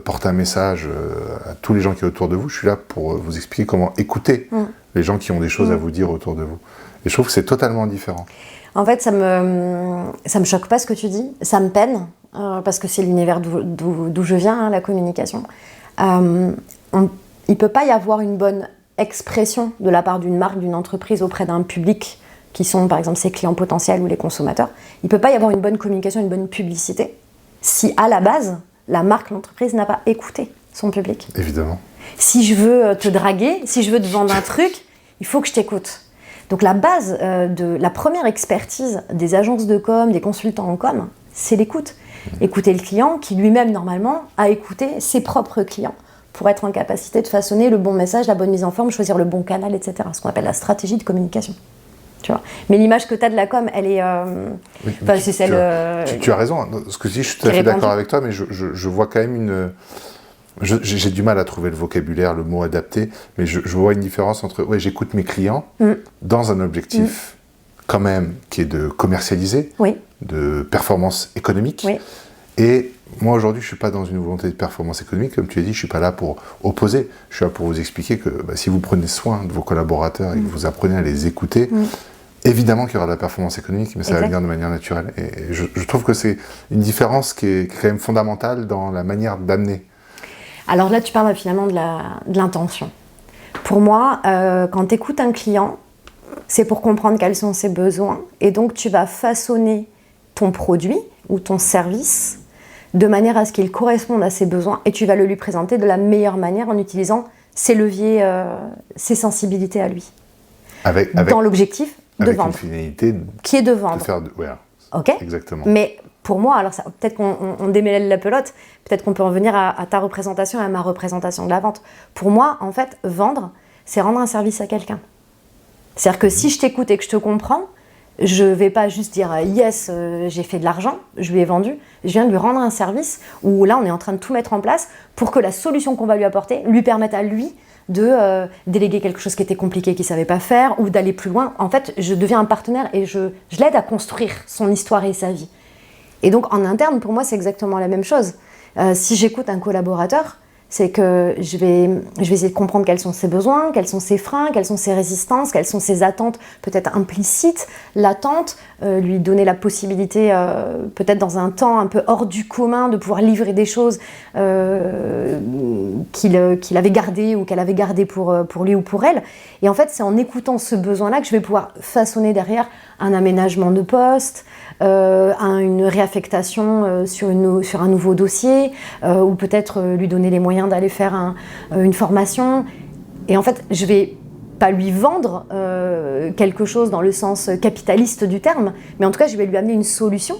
porter un message à tous les gens qui sont autour de vous, je suis là pour vous expliquer comment écouter les gens qui ont des choses à vous dire autour de vous. Et je trouve que c'est totalement différent.
En fait, ça me choque pas ce que tu dis, ça me peine, parce que c'est l'univers d'où je viens, la communication. Il peut pas y avoir une bonne expression de la part d'une marque, d'une entreprise auprès d'un public qui sont par exemple ses clients potentiels ou les consommateurs. Il peut pas y avoir une bonne communication, une bonne publicité si à la base, la marque, l'entreprise n'a pas écouté son public.
Évidemment.
Si je veux te draguer, si je veux te vendre un truc, il faut que je t'écoute. Donc la base de la première expertise des agences de com, des consultants en com, c'est l'écoute. Écouter le client qui lui-même normalement a écouté ses propres clients pour être en capacité de façonner le bon message, la bonne mise en forme, choisir le bon canal, etc. Ce qu'on appelle la stratégie de communication. Tu vois. Mais l'image que tu as de la com, elle est... c'est celle...
Tu as raison. Ce que je dis, je suis tout à fait d'accord avec toi, mais je vois quand même une... J'ai du mal à trouver le vocabulaire, le mot adapté, mais je vois une différence entre... j'écoute mes clients dans un objectif quand même qui est de commercialiser, de performance économique. Et moi, aujourd'hui, je ne suis pas dans une volonté de performance économique. Comme tu as dit, je ne suis pas là pour opposer. Je suis là pour vous expliquer que si vous prenez soin de vos collaborateurs et que vous apprenez à les écouter, évidemment qu'il y aura de la performance économique, mais ça va venir de manière naturelle. Et je trouve que c'est une différence qui est quand même fondamentale dans la manière d'amener.
Alors là, tu parles finalement de l'intention. Pour moi, quand tu écoutes un client, c'est pour comprendre quels sont ses besoins. Et donc, tu vas façonner ton produit ou ton service de manière à ce qu'il corresponde à ses besoins. Et tu vas le lui présenter de la meilleure manière en utilisant ses leviers, ses sensibilités à lui. Dans l'objectif de vendre.
Avec une finalité
qui est de vendre.
De faire
Ok.
Exactement.
Mais pour moi, alors peut-être qu'on démêle la pelote, peut-être qu'on peut en venir à ta représentation et à ma représentation de la vente. Pour moi, en fait, vendre, c'est rendre un service à quelqu'un. C'est-à-dire que si je t'écoute et que je te comprends, je ne vais pas juste dire « yes, j'ai fait de l'argent, je lui ai vendu ». Je viens de lui rendre un service où là, on est en train de tout mettre en place pour que la solution qu'on va lui apporter lui permette à lui de déléguer quelque chose qui était compliqué, qu'il ne savait pas faire, ou d'aller plus loin. En fait, je deviens un partenaire et je l'aide à construire son histoire et sa vie. Et donc, en interne, pour moi, c'est exactement la même chose. Si j'écoute un collaborateur, c'est que je vais essayer de comprendre quels sont ses besoins, quels sont ses freins, quelles sont ses résistances, quelles sont ses attentes peut-être implicites, latentes, lui donner la possibilité, peut-être dans un temps un peu hors du commun, de pouvoir livrer des choses qu'il avait gardées ou qu'elle avait gardées pour lui ou pour elle. Et en fait, c'est en écoutant ce besoin-là que je vais pouvoir façonner derrière un aménagement de poste, une réaffectation sur un nouveau dossier, ou peut-être lui donner les moyens d'aller faire une formation. Et en fait, je vais pas lui vendre quelque chose dans le sens capitaliste du terme, mais en tout cas, je vais lui amener une solution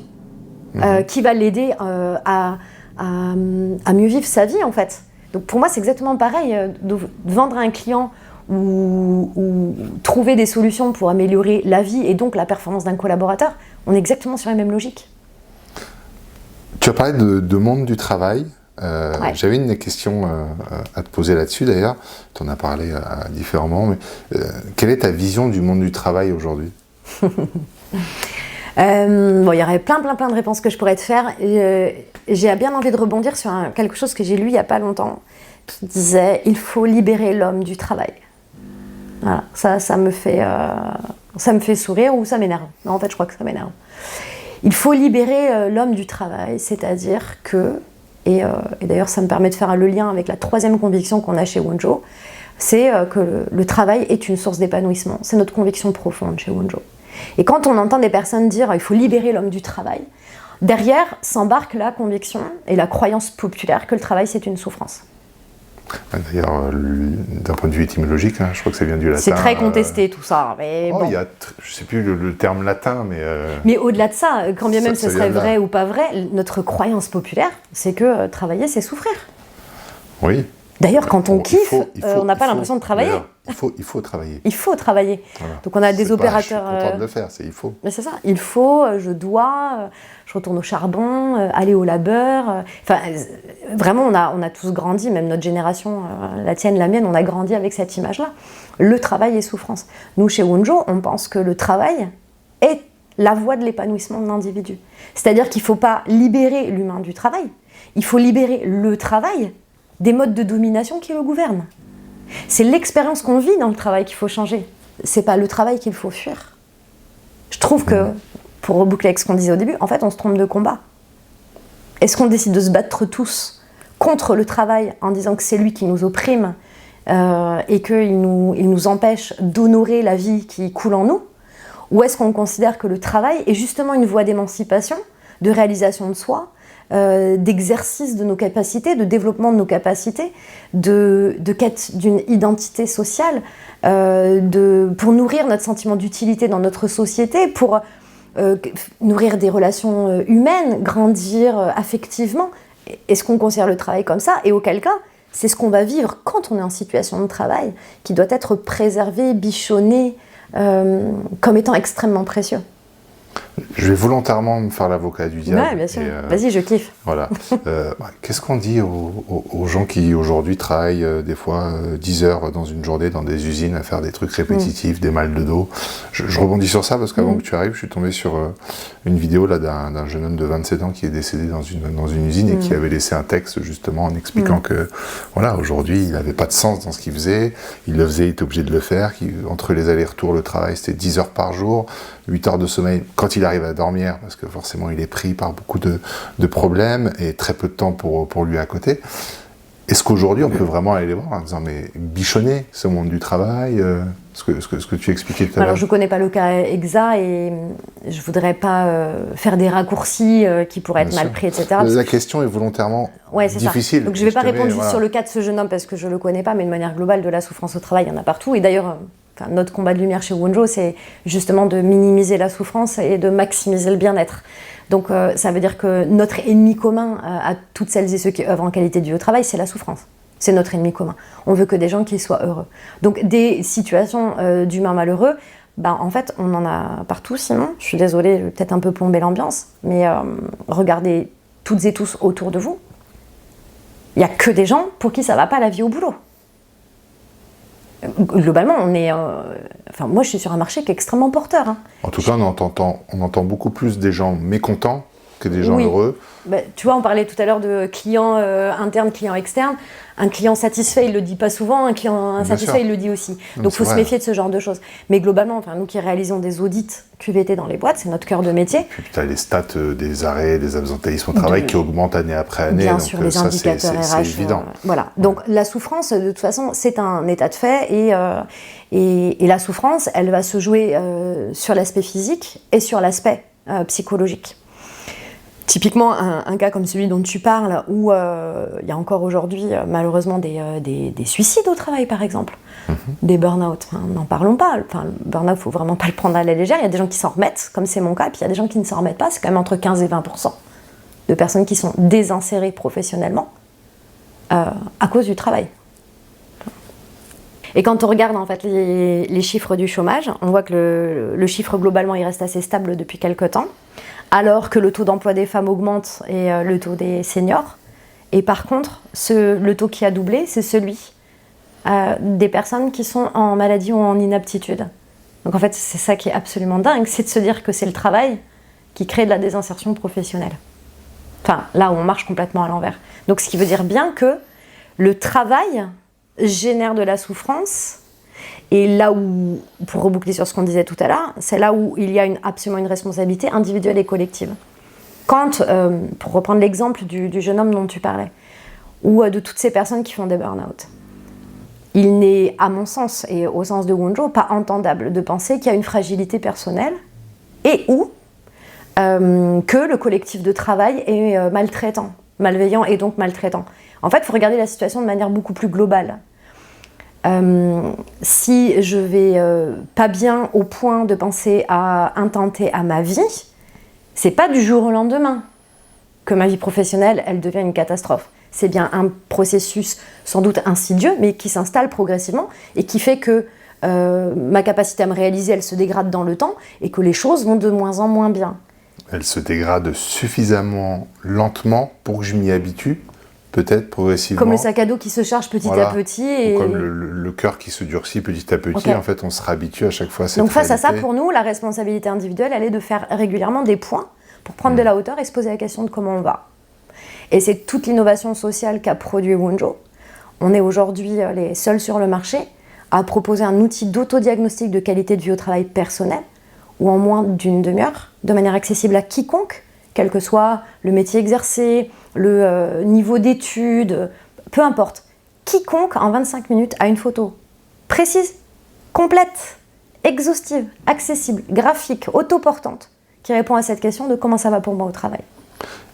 qui va l'aider à mieux vivre sa vie, en fait. Donc pour moi, c'est exactement pareil, de vendre à un client ou trouver des solutions pour améliorer la vie et donc la performance d'un collaborateur, on est exactement sur les mêmes logiques.
Tu as parlé de monde du travail. J'avais une question à te poser là-dessus d'ailleurs. Tu en as parlé à différents moments. Mais, quelle est ta vision du monde du travail aujourd'hui ?
Il y aurait plein de réponses que je pourrais te faire. J'ai bien envie de rebondir sur quelque chose que j'ai lu il n'y a pas longtemps qui disait « Il faut libérer l'homme du travail ». Voilà, ça me fait sourire ou ça m'énerve. Non, en fait, je crois que ça m'énerve. Il faut libérer l'homme du travail, c'est-à-dire que, et d'ailleurs ça me permet de faire le lien avec la troisième conviction qu'on a chez Wonjo, c'est que le travail est une source d'épanouissement. C'est notre conviction profonde chez Wonjo. Et quand on entend des personnes dire « il faut libérer l'homme du travail », derrière s'embarque la conviction et la croyance populaire que le travail c'est une souffrance.
D'ailleurs, d'un point de vue étymologique, je crois que ça vient du latin.
C'est très contesté tout ça. Mais bon.
Il y a, je ne sais plus le terme latin, mais...
Mais au-delà de ça, quand bien même ce serait vrai ou pas vrai, notre croyance populaire, c'est que travailler, c'est souffrir.
Oui.
D'ailleurs, quand on kiffe, on n'a pas l'impression de travailler.
Il faut travailler.
Il faut travailler. Voilà. Donc on a des opérateurs...
Je suis content de le faire, c'est il faut.
Mais c'est ça, il faut, je dois, je retourne au charbon, aller au labeur. Enfin, vraiment, on a tous grandi, même notre génération, la tienne, la mienne, on a grandi avec cette image-là. Le travail est souffrance. Nous, chez Wonjo, on pense que le travail est la voie de l'épanouissement de l'individu. C'est-à-dire qu'il ne faut pas libérer l'humain du travail, il faut libérer le travail des modes de domination qui le gouvernent. C'est l'expérience qu'on vit dans le travail qu'il faut changer. C'est pas le travail qu'il faut fuir. Je trouve que, pour reboucler avec ce qu'on disait au début, en fait, on se trompe de combat. Est-ce qu'on décide de se battre tous contre le travail en disant que c'est lui qui nous opprime et qu'il nous empêche d'honorer la vie qui coule en nous? Ou est-ce qu'on considère que le travail est justement une voie d'émancipation, de réalisation de soi, d'exercice de nos capacités, de développement de nos capacités, de quête d'une identité sociale, pour nourrir notre sentiment d'utilité dans notre société, pour nourrir des relations humaines, grandir affectivement? Est-ce qu'on considère le travail comme ça? Et auquel cas, c'est ce qu'on va vivre quand on est en situation de travail, qui doit être préservé, bichonné, comme étant extrêmement précieux.
Je vais volontairement me faire l'avocat du diable.
Ouais, bien sûr. Vas-y, je kiffe.
Voilà. Qu'est-ce qu'on dit aux gens qui aujourd'hui travaillent des fois 10 heures dans une journée dans des usines à faire des trucs répétitifs, des mal de dos? Je rebondis sur ça parce qu'avant que tu arrives, je suis tombé sur une vidéo là, d'un jeune homme de 27 ans qui est décédé dans une usine et qui avait laissé un texte justement en expliquant que voilà, aujourd'hui il n'avait pas de sens dans ce qu'il faisait, il le faisait, il était obligé de le faire, entre les allers-retours, le travail c'était 10 heures par jour, 8 heures de sommeil quand il arrive à dormir, parce que forcément il est pris par beaucoup de problèmes et très peu de temps pour lui à côté. Est-ce qu'aujourd'hui on peut vraiment aller les voir en disant mais bichonner ce monde du travail, ce que tu expliquais tout à l'heure?
Alors je ne connais pas le cas exact et je ne voudrais pas faire des raccourcis qui pourraient être mal pris, etc.
La question est volontairement difficile.
Ça. Donc je ne vais pas répondre juste sur le cas de ce jeune homme parce que je ne le connais pas, mais de manière globale de la souffrance au travail, il y en a partout. Et d'ailleurs, notre combat de lumière chez Wonjo, c'est justement de minimiser la souffrance et de maximiser le bien-être. Donc ça veut dire que notre ennemi commun à toutes celles et ceux qui œuvrent en qualité de vie au travail, c'est la souffrance. C'est notre ennemi commun. On veut que des gens qui soient heureux. Donc des situations d'humains malheureux, en fait, on en a partout sinon. Je suis désolée, je vais peut-être un peu plomber l'ambiance, mais regardez toutes et tous autour de vous. Il n'y a que des gens pour qui ça ne va pas la vie au boulot. Globalement, on est... moi, je suis sur un marché qui est extrêmement porteur. Hein.
En tout cas, on entend beaucoup plus des gens mécontents que des gens heureux.
Tu vois, on parlait tout à l'heure de clients internes, clients externes. Un client satisfait, il ne le dit pas souvent. Un client insatisfait, il le dit aussi. Donc, il faut se méfier de ce genre de choses. Mais globalement, nous qui réalisons des audits QVT dans les boîtes, c'est notre cœur de métier.
Puis tu as les stats des arrêts, des absentéismes au travail qui augmentent année après année.
Bien sûr, les indicateurs RH.
C'est évident.
Voilà. Donc, la souffrance, de toute façon, c'est un état de fait. Et la souffrance, elle va se jouer sur l'aspect physique et sur l'aspect psychologique. Typiquement, un cas comme celui dont tu parles, où il y a encore aujourd'hui, malheureusement, des suicides au travail, par exemple, des burn-out. N'en parlons pas. Le burn-out, il ne faut vraiment pas le prendre à la légère. Il y a des gens qui s'en remettent, comme c'est mon cas, puis il y a des gens qui ne s'en remettent pas. C'est quand même entre 15 et 20% de personnes qui sont désinsérées professionnellement à cause du travail. Et quand on regarde en fait les chiffres du chômage, on voit que le chiffre globalement il reste assez stable depuis quelques temps, alors que le taux d'emploi des femmes augmente et le taux des seniors. Et par contre, le taux qui a doublé, c'est celui des personnes qui sont en maladie ou en inaptitude. Donc en fait, c'est ça qui est absolument dingue, c'est de se dire que c'est le travail qui crée de la désinsertion professionnelle. Enfin, là où on marche complètement à l'envers. Donc ce qui veut dire bien que le travail génère de la souffrance, et là où, pour reboucler sur ce qu'on disait tout à l'heure, c'est là où il y a absolument une responsabilité individuelle et collective. Quand, pour reprendre l'exemple du jeune homme dont tu parlais, ou de toutes ces personnes qui font des burn-out, il n'est, à mon sens, et au sens de Wonjo, pas entendable de penser qu'il y a une fragilité personnelle, et ou que le collectif de travail est maltraitant. malveillant et donc maltraitant. En fait, il faut regarder la situation de manière beaucoup plus globale. Si je vais pas bien au point de penser à intenter à ma vie, c'est pas du jour au lendemain que ma vie professionnelle, elle devient une catastrophe. C'est bien un processus sans doute insidieux, mais qui s'installe progressivement et qui fait que ma capacité à me réaliser, elle se dégrade dans le temps et que les choses vont de moins en moins bien.
Elle se dégrade suffisamment lentement pour que je m'y habitue, peut-être progressivement.
Comme le sac à dos qui se charge petit à petit. Et...
Ou comme le cœur qui se durcit petit à petit. Okay. En fait, on se réhabitue à chaque fois à cette
Donc face
réalité.
à ça, pour nous, la responsabilité individuelle, elle est de faire régulièrement des points pour prendre de la hauteur et se poser la question de comment on va. Et c'est toute l'innovation sociale qu'a produit Wunjo. On est aujourd'hui les seuls sur le marché à proposer un outil d'autodiagnostic de qualité de vie au travail personnel, ou en moins d'une demi-heure, de manière accessible à quiconque, quel que soit le métier exercé, le niveau d'études, peu importe. Quiconque, en 25 minutes, a une photo précise, complète, exhaustive, accessible, graphique, autoportante, qui répond à cette question de comment ça va pour moi au travail.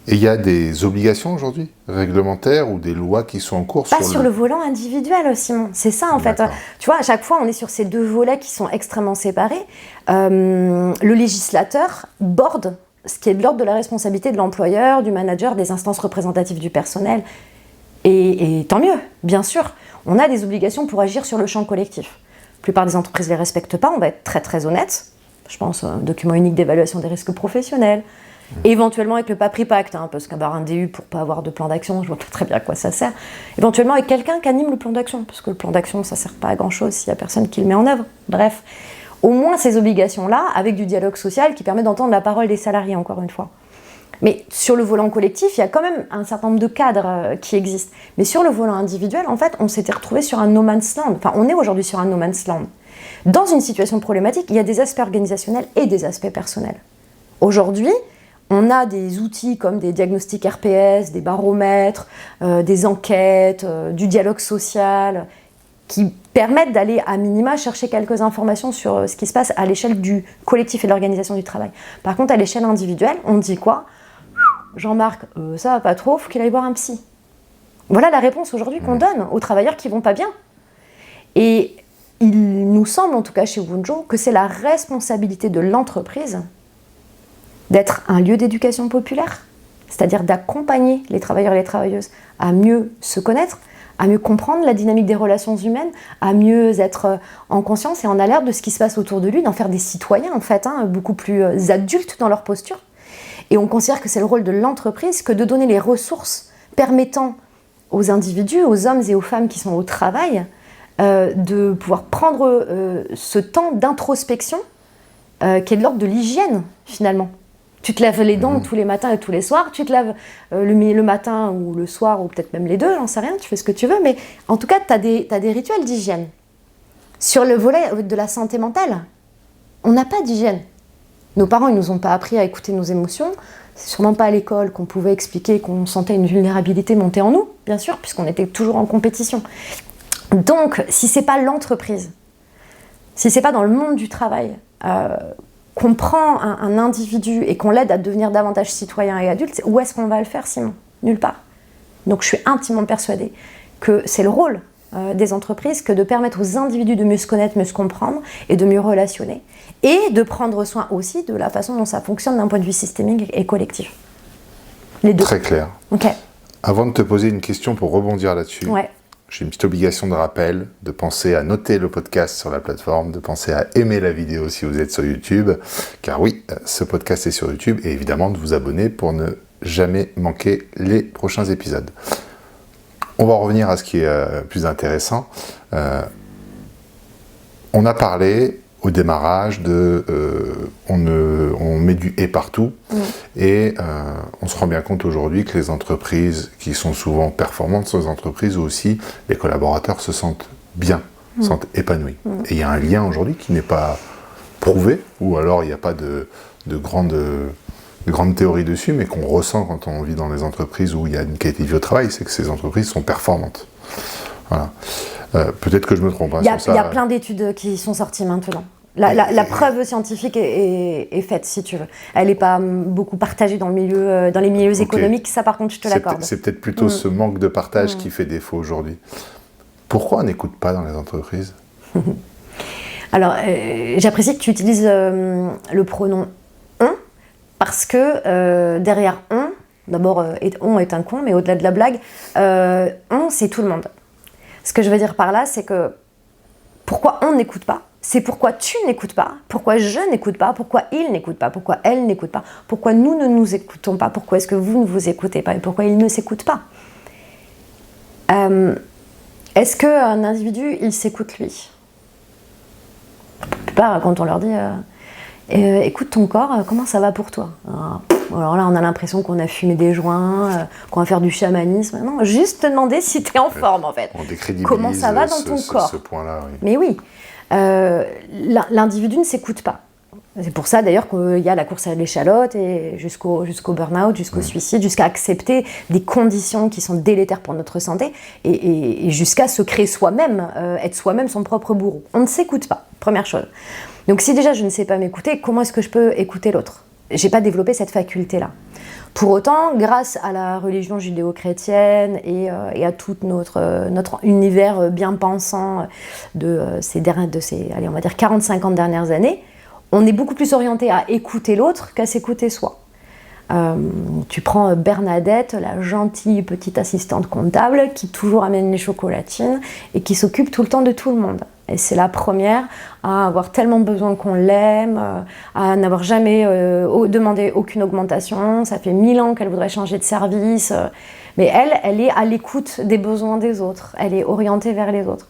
Et il y a des obligations aujourd'hui, réglementaires, ou des lois qui sont en cours
sur le volant individuel, Simon. C'est ça, en fait. Tu vois, à chaque fois, on est sur ces deux volets qui sont extrêmement séparés. Le législateur borde ce qui est de l'ordre de la responsabilité de l'employeur, du manager, des instances représentatives du personnel. Et tant mieux, bien sûr. On a des obligations pour agir sur le champ collectif. La plupart des entreprises ne les respectent pas, on va être très très honnête. Je pense au document unique d'évaluation des risques professionnels. Éventuellement avec le PAPRI Pacte, parce qu'avoir un DU pour ne pas avoir de plan d'action, je vois pas très bien à quoi ça sert. Éventuellement avec quelqu'un qui anime le plan d'action, parce que le plan d'action, ça ne sert pas à grand-chose s'il n'y a personne qui le met en œuvre. Bref, au moins ces obligations-là, avec du dialogue social qui permet d'entendre la parole des salariés, encore une fois. Mais sur le volant collectif, il y a quand même un certain nombre de cadres qui existent. Mais sur le volant individuel, en fait, on s'était retrouvé sur un no man's land. Enfin, on est aujourd'hui sur un no man's land. Dans une situation problématique, il y a des aspects organisationnels et des aspects personnels. Aujourd'hui, on a des outils comme des diagnostics RPS, des baromètres, des enquêtes, du dialogue social, qui permettent d'aller à minima chercher quelques informations sur ce qui se passe à l'échelle du collectif et de l'organisation du travail. Par contre, à l'échelle individuelle, on dit quoi ? Jean-Marc, ça va pas trop, faut qu'il aille voir un psy. Voilà la réponse aujourd'hui qu'on donne aux travailleurs qui vont pas bien. Et il nous semble, en tout cas chez Wunjo, que c'est la responsabilité de l'entreprise d'être un lieu d'éducation populaire, c'est-à-dire d'accompagner les travailleurs et les travailleuses à mieux se connaître, à mieux comprendre la dynamique des relations humaines, à mieux être en conscience et en alerte de ce qui se passe autour de lui, d'en faire des citoyens en fait, beaucoup plus adultes dans leur posture. Et on considère que c'est le rôle de l'entreprise que de donner les ressources permettant aux individus, aux hommes et aux femmes qui sont au travail, de pouvoir prendre ce temps d'introspection qui est de l'ordre de l'hygiène finalement. Tu te laves les dents tous les matins et tous les soirs, tu te laves le matin ou le soir, ou peut-être même les deux, j'en sais rien, tu fais ce que tu veux, mais en tout cas, tu as des rituels d'hygiène. Sur le volet de la santé mentale, on n'a pas d'hygiène. Nos parents, ils ne nous ont pas appris à écouter nos émotions, c'est sûrement pas à l'école qu'on pouvait expliquer qu'on sentait une vulnérabilité monter en nous, bien sûr, puisqu'on était toujours en compétition. Donc, si c'est pas l'entreprise, si c'est pas dans le monde du travail, qu'on prend un individu et qu'on l'aide à devenir davantage citoyen et adulte, où est-ce qu'on va le faire, Simon ? Nulle part. Donc je suis intimement persuadée que c'est le rôle des entreprises que de permettre aux individus de mieux se connaître, mieux se comprendre et de mieux relationner. Et de prendre soin aussi de la façon dont ça fonctionne d'un point de vue systémique et collectif. Les deux.
Très clair.
Ok.
Avant de te poser une question pour rebondir là-dessus,
ouais.
J'ai une petite obligation de rappel, de penser à noter le podcast sur la plateforme, de penser à aimer la vidéo si vous êtes sur YouTube, car oui, ce podcast est sur YouTube, et évidemment de vous abonner pour ne jamais manquer les prochains épisodes. On va revenir à ce qui est plus intéressant. On a parlé au démarrage on met du « et » partout, et on se rend bien compte aujourd'hui que les entreprises qui sont souvent performantes sont des entreprises où aussi les collaborateurs se sentent bien, se sentent épanouis. Et il y a un lien aujourd'hui qui n'est pas prouvé, ou alors il n'y a pas de grande théorie dessus, mais qu'on ressent quand on vit dans les entreprises où il y a une qualité de vie au travail, c'est que ces entreprises sont performantes. Voilà. Peut-être que je me trompe.
Il y a plein d'études qui sont sorties maintenant. La preuve scientifique est faite, si tu veux. Elle n'est pas beaucoup partagée dans les milieux économiques, ça par contre je te l'accorde.
C'est peut-être plutôt ce manque de partage qui fait défaut aujourd'hui. Pourquoi on n'écoute pas dans les entreprises?
Alors, j'apprécie que tu utilises le pronom « on », parce que derrière « on », d'abord « on » est un con, mais au-delà de la blague, « on », c'est tout le monde. Ce que je veux dire par là, c'est que pourquoi on n'écoute pas, c'est pourquoi tu n'écoutes pas, pourquoi je n'écoute pas, pourquoi il n'écoute pas, pourquoi elle n'écoute pas, pourquoi nous ne nous écoutons pas, pourquoi est-ce que vous ne vous écoutez pas et pourquoi il ne s'écoute pas. Est-ce qu'un individu, il s'écoute lui? La plupart, quand on leur dit écoute ton corps, comment ça va pour toi? Alors là, on a l'impression qu'on a fumé des joints, qu'on va faire du chamanisme. Non, juste te demander si tu es en forme, en fait.
On décrédibilise
comment ça va dans ton corps.
Ce point-là, oui.
Mais oui, l'individu ne s'écoute pas. C'est pour ça d'ailleurs qu'il y a la course à l'échalote et jusqu'au burn-out, jusqu'au suicide, jusqu'à accepter des conditions qui sont délétères pour notre santé et jusqu'à se créer soi-même, être soi-même son propre bourreau. On ne s'écoute pas, première chose. Donc si déjà je ne sais pas m'écouter, comment est-ce que je peux écouter l'autre? J'ai pas développé cette faculté-là. Pour autant, grâce à la religion judéo-chrétienne et à tout notre univers bien pensant de ces allez, on va dire 40-50 dernières années, on est beaucoup plus orienté à écouter l'autre qu'à s'écouter soi. Tu prends Bernadette, la gentille petite assistante comptable qui toujours amène les chocolatines et qui s'occupe tout le temps de tout le monde. Et c'est la première à avoir tellement besoin qu'on l'aime, à n'avoir jamais demandé aucune augmentation. Ça fait 1000 ans qu'elle voudrait changer de service. Mais elle est à l'écoute des besoins des autres. Elle est orientée vers les autres.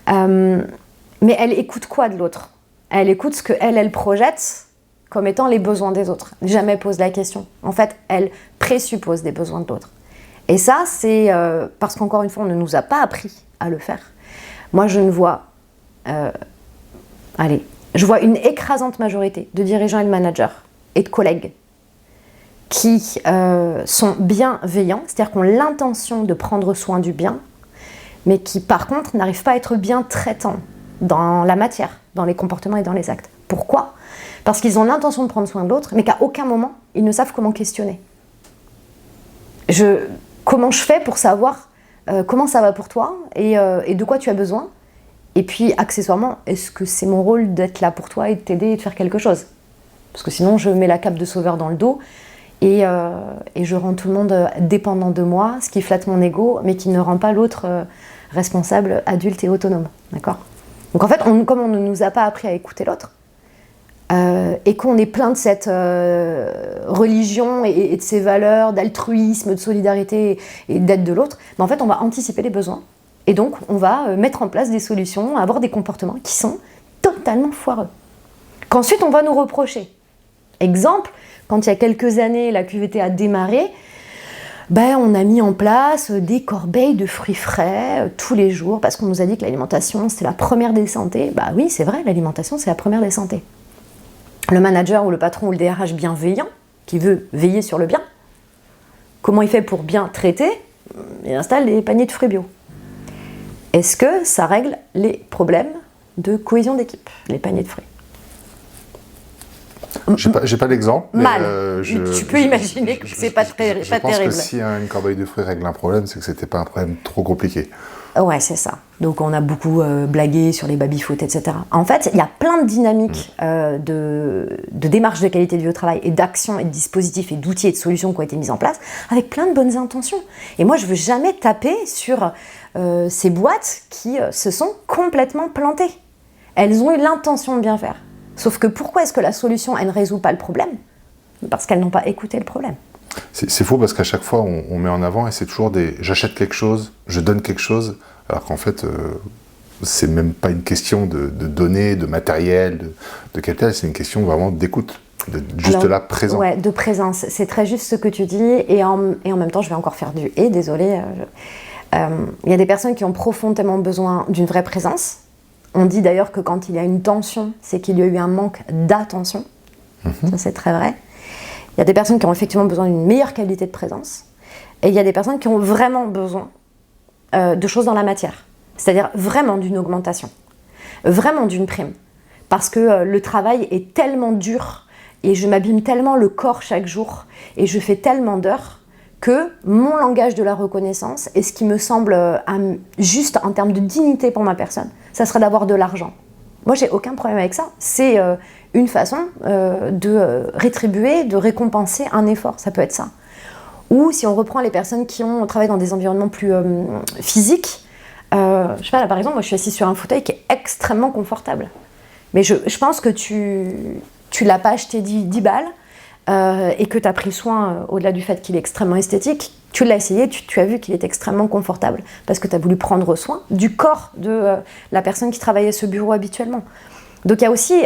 Mais elle écoute quoi de l'autre? Elle écoute ce qu'elle projette comme étant les besoins des autres. Jamais pose la question. En fait, elle présuppose des besoins de l'autre. Et ça, c'est parce qu'encore une fois, on ne nous a pas appris à le faire. Moi, je ne vois... je vois une écrasante majorité de dirigeants et de managers et de collègues qui sont bienveillants, c'est-à-dire qui ont l'intention de prendre soin du bien, mais qui par contre n'arrivent pas à être bien traitants dans la matière, dans les comportements et dans les actes. Pourquoi? Parce qu'ils ont l'intention de prendre soin de l'autre, mais qu'à aucun moment, ils ne savent comment questionner. Comment je fais pour savoir comment ça va pour toi et de quoi tu as besoin? Et puis, accessoirement, est-ce que c'est mon rôle d'être là pour toi et de t'aider et de faire quelque chose? Parce que sinon, je mets la cape de sauveur dans le dos et je rends tout le monde dépendant de moi, ce qui flatte mon ego, mais qui ne rend pas l'autre responsable, adulte et autonome. D'accord? Donc en fait, comme on ne nous a pas appris à écouter l'autre, et qu'on est plein de cette religion et de ces valeurs d'altruisme, de solidarité et d'aide de l'autre, en fait, on va anticiper les besoins. Et donc, on va mettre en place des solutions, avoir des comportements qui sont totalement foireux. Qu'ensuite, on va nous reprocher. Exemple, quand il y a quelques années, la QVT a démarré, on a mis en place des corbeilles de fruits frais tous les jours parce qu'on nous a dit que l'alimentation, c'est la première des santé. Oui, c'est vrai, l'alimentation, c'est la première des santé. Le manager ou le patron ou le DRH bienveillant, qui veut veiller sur le bien, comment il fait pour bien traiter? Il installe des paniers de fruits bio. Est-ce que ça règle les problèmes de cohésion d'équipe, les paniers de fruits?
J'ai pas l'exemple.
Mal. Tu peux imaginer que c'est pas terrible.
Je pense que si une corbeille de fruits règle un problème, c'est que c'était pas un problème trop compliqué.
Ouais, c'est ça. Donc on a beaucoup blagué sur les baby-foot, etc. En fait, il y a plein de dynamiques de démarches de qualité de vie au travail et d'actions et de dispositifs et d'outils et de solutions qui ont été mises en place avec plein de bonnes intentions. Et moi, je veux jamais taper sur ces boîtes qui se sont complètement plantées. Elles ont eu l'intention de bien faire. Sauf que pourquoi est-ce que la solution, elle ne résout pas le problème? Parce qu'elles n'ont pas écouté le problème.
C'est faux parce qu'à chaque fois, on met en avant et c'est toujours j'achète quelque chose, je donne quelque chose, alors qu'en fait, c'est même pas une question de données, de matériel, de capital, c'est une question vraiment d'écoute, là, présent.
Ouais, de présence. C'est très juste ce que tu dis et en même temps, je vais encore faire du « et », désolée. Il y a des personnes qui ont profondément besoin d'une vraie présence. On dit d'ailleurs que quand il y a une tension, c'est qu'il y a eu un manque d'attention. Ça, c'est très vrai. Il y a des personnes qui ont effectivement besoin d'une meilleure qualité de présence. Et il y a des personnes qui ont vraiment besoin de choses dans la matière. C'est-à-dire vraiment d'une augmentation. Vraiment d'une prime. parce que le travail est tellement dur et je m'abîme tellement le corps chaque jour et je fais tellement d'heures que mon langage de la reconnaissance et ce qui me semble juste en termes de dignité pour ma personne, ça serait d'avoir de l'argent. Moi, j'ai aucun problème avec ça. C'est une façon de rétribuer, de récompenser un effort. Ça peut être ça. Ou si on reprend les personnes qui ont travaillé dans des environnements plus physiques, je sais pas, là par exemple, moi je suis assise sur un fauteuil qui est extrêmement confortable. Mais je pense que tu l'as pas acheté 10 balles et que tu as pris soin, au-delà du fait qu'il est extrêmement esthétique, tu l'as essayé, tu as vu qu'il est extrêmement confortable parce que tu as voulu prendre soin du corps de la personne qui travaillait à ce bureau habituellement. Donc il y a aussi,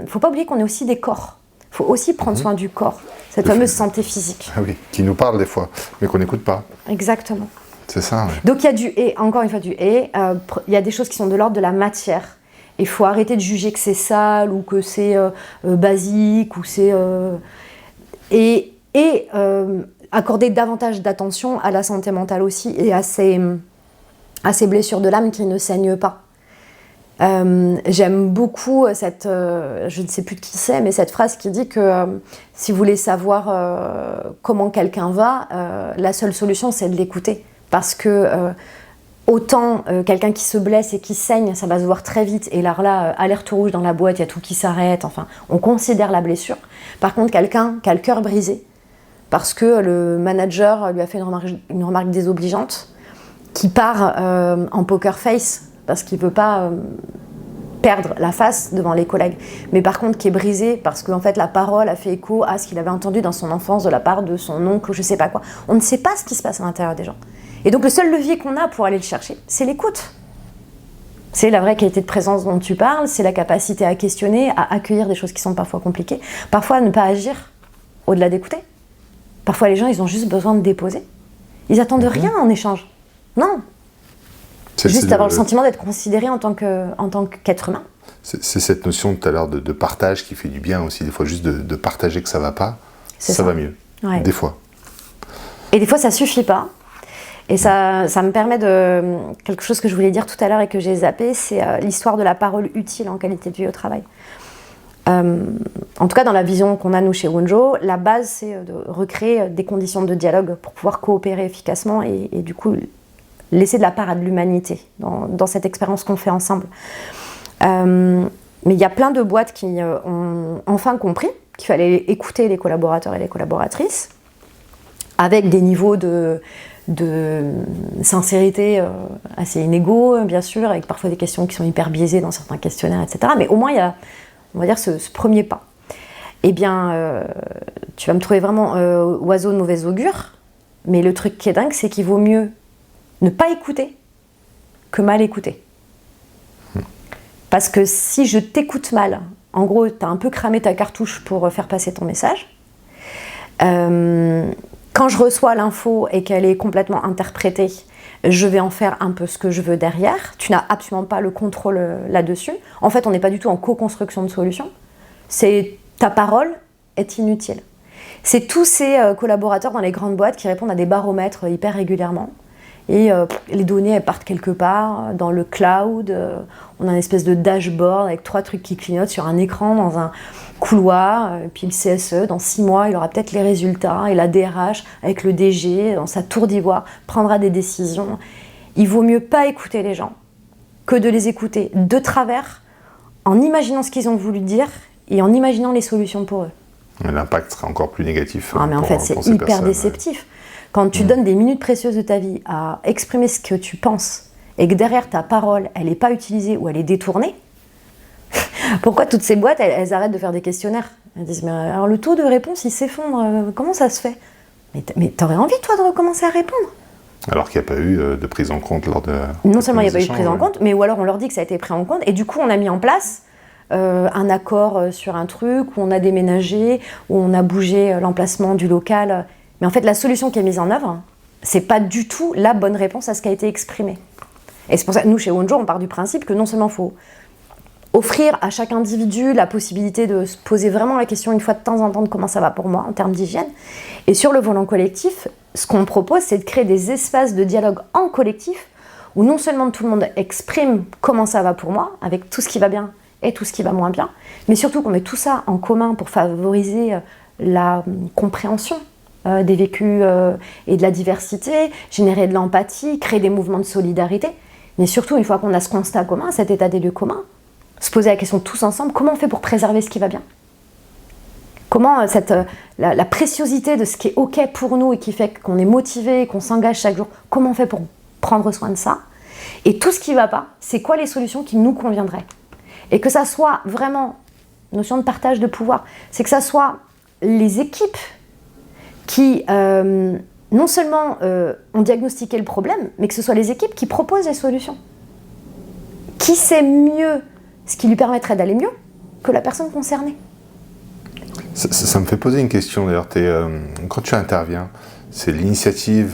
faut pas oublier qu'on est aussi des corps. Il faut aussi prendre soin du corps, cette fameuse santé physique.
Ah oui, qui nous parle des fois, mais qu'on n'écoute pas.
Exactement.
C'est ça, oui.
Donc il y a du et, encore une fois du et, il y a des choses qui sont de l'ordre de la matière. Il faut arrêter de juger que c'est sale ou que c'est basique ou c'est... accorder davantage d'attention à la santé mentale aussi et à ces blessures de l'âme qui ne saignent pas. J'aime beaucoup cette, je ne sais plus de qui c'est, mais cette phrase qui dit que si vous voulez savoir comment quelqu'un va, la seule solution c'est de l'écouter. Parce que autant quelqu'un qui se blesse et qui saigne, ça va se voir très vite, et là, alerte rouge dans la boîte, il y a tout qui s'arrête, enfin, on considère la blessure. Par contre, quelqu'un qui a le cœur brisé, parce que le manager lui a fait une remarque désobligeante, qui part en poker face, parce qu'il ne veut pas perdre la face devant les collègues, mais par contre qui est brisé parce que en fait, la parole a fait écho à ce qu'il avait entendu dans son enfance de la part de son oncle ou je ne sais pas quoi. On ne sait pas ce qui se passe à l'intérieur des gens. Et donc le seul levier qu'on a pour aller le chercher, c'est l'écoute. C'est la vraie qualité de présence dont tu parles, c'est la capacité à questionner, à accueillir des choses qui sont parfois compliquées, parfois à ne pas agir au-delà d'écouter. Parfois les gens, ils ont juste besoin de déposer. Ils attendent rien en échange. Non. Juste avoir le sentiment d'être considéré en tant qu'être humain.
C'est cette notion tout à l'heure de partage qui fait du bien aussi, des fois juste de partager que ça va pas, ça va mieux, des fois.
Et des fois ça suffit pas. Et ça me permet de... Quelque chose que je voulais dire tout à l'heure et que j'ai zappé, c'est l'histoire de la parole utile en qualité de vie au travail. En tout cas, dans la vision qu'on a, nous, chez Wonjo, la base, c'est de recréer des conditions de dialogue pour pouvoir coopérer efficacement et du coup, laisser de la part à de l'humanité dans cette expérience qu'on fait ensemble. Mais il y a plein de boîtes qui ont enfin compris qu'il fallait écouter les collaborateurs et les collaboratrices avec des niveaux de sincérité assez inégaux, bien sûr, avec parfois des questions qui sont hyper biaisées dans certains questionnaires, etc. Mais au moins, il y a, on va dire, ce premier pas. Eh bien, tu vas me trouver vraiment oiseau de mauvais augure, mais le truc qui est dingue, c'est qu'il vaut mieux ne pas écouter que mal écouter. Parce que si je t'écoute mal, en gros, tu as un peu cramé ta cartouche pour faire passer ton message. Quand je reçois l'info et qu'elle est complètement interprétée, je vais en faire un peu ce que je veux derrière. Tu n'as absolument pas le contrôle là-dessus. En fait, on n'est pas du tout en co-construction de solutions. Ta parole est inutile. C'est tous ces collaborateurs dans les grandes boîtes qui répondent à des baromètres hyper régulièrement. Et les données, elles partent quelque part dans le cloud. On a une espèce de dashboard avec 3 trucs qui clignotent sur un écran dans un couloir. Puis le CSE, dans 6 mois, il aura peut-être les résultats. Et la DRH, avec le DG, dans sa tour d'ivoire, prendra des décisions. Il vaut mieux pas écouter les gens que de les écouter de travers, en imaginant ce qu'ils ont voulu dire et en imaginant les solutions pour eux.
L'impact sera encore plus négatif.
Ah, mais en fait, c'est hyper déceptif. Quand tu donnes des minutes précieuses de ta vie à exprimer ce que tu penses et que derrière ta parole, elle n'est pas utilisée ou elle est détournée, pourquoi toutes ces boîtes, elles arrêtent de faire des questionnaires? Elles disent, mais alors le taux de réponse, il s'effondre, comment ça se fait? Mais t'aurais envie, toi, de recommencer à répondre?
Alors qu'il n'y a pas eu de prise en compte lors de...
Non seulement il n'y a pas eu de prise en compte, mais ou alors on leur dit que ça a été pris en compte, et du coup on a mis en place un accord sur un truc, où on a déménagé, où on a bougé l'emplacement du local... Mais en fait, la solution qui est mise en œuvre, c'est pas du tout la bonne réponse à ce qui a été exprimé. Et c'est pour ça que nous, chez Wonjo, on part du principe que non seulement il faut offrir à chaque individu la possibilité de se poser vraiment la question une fois de temps en temps de comment ça va pour moi en termes d'hygiène. Et sur le volant collectif, ce qu'on propose, c'est de créer des espaces de dialogue en collectif où non seulement tout le monde exprime comment ça va pour moi, avec tout ce qui va bien et tout ce qui va moins bien, mais surtout qu'on met tout ça en commun pour favoriser la compréhension des vécus et de la diversité, générer de l'empathie, créer des mouvements de solidarité, mais surtout, une fois qu'on a ce constat commun, cet état des lieux commun, se poser la question tous ensemble, comment on fait pour préserver ce qui va bien ? Comment la préciosité de ce qui est OK pour nous et qui fait qu'on est motivé, qu'on s'engage chaque jour, comment on fait pour prendre soin de ça ? Et tout ce qui ne va pas, c'est quoi les solutions qui nous conviendraient ? Et que ça soit vraiment, notion de partage de pouvoir, c'est que ça soit les équipes qui, non seulement ont diagnostiqué le problème, mais que ce soit les équipes qui proposent les solutions. Qui sait mieux ce qui lui permettrait d'aller mieux que la personne concernée ?
Ça me fait poser une question d'ailleurs. Quand tu interviens, c'est l'initiative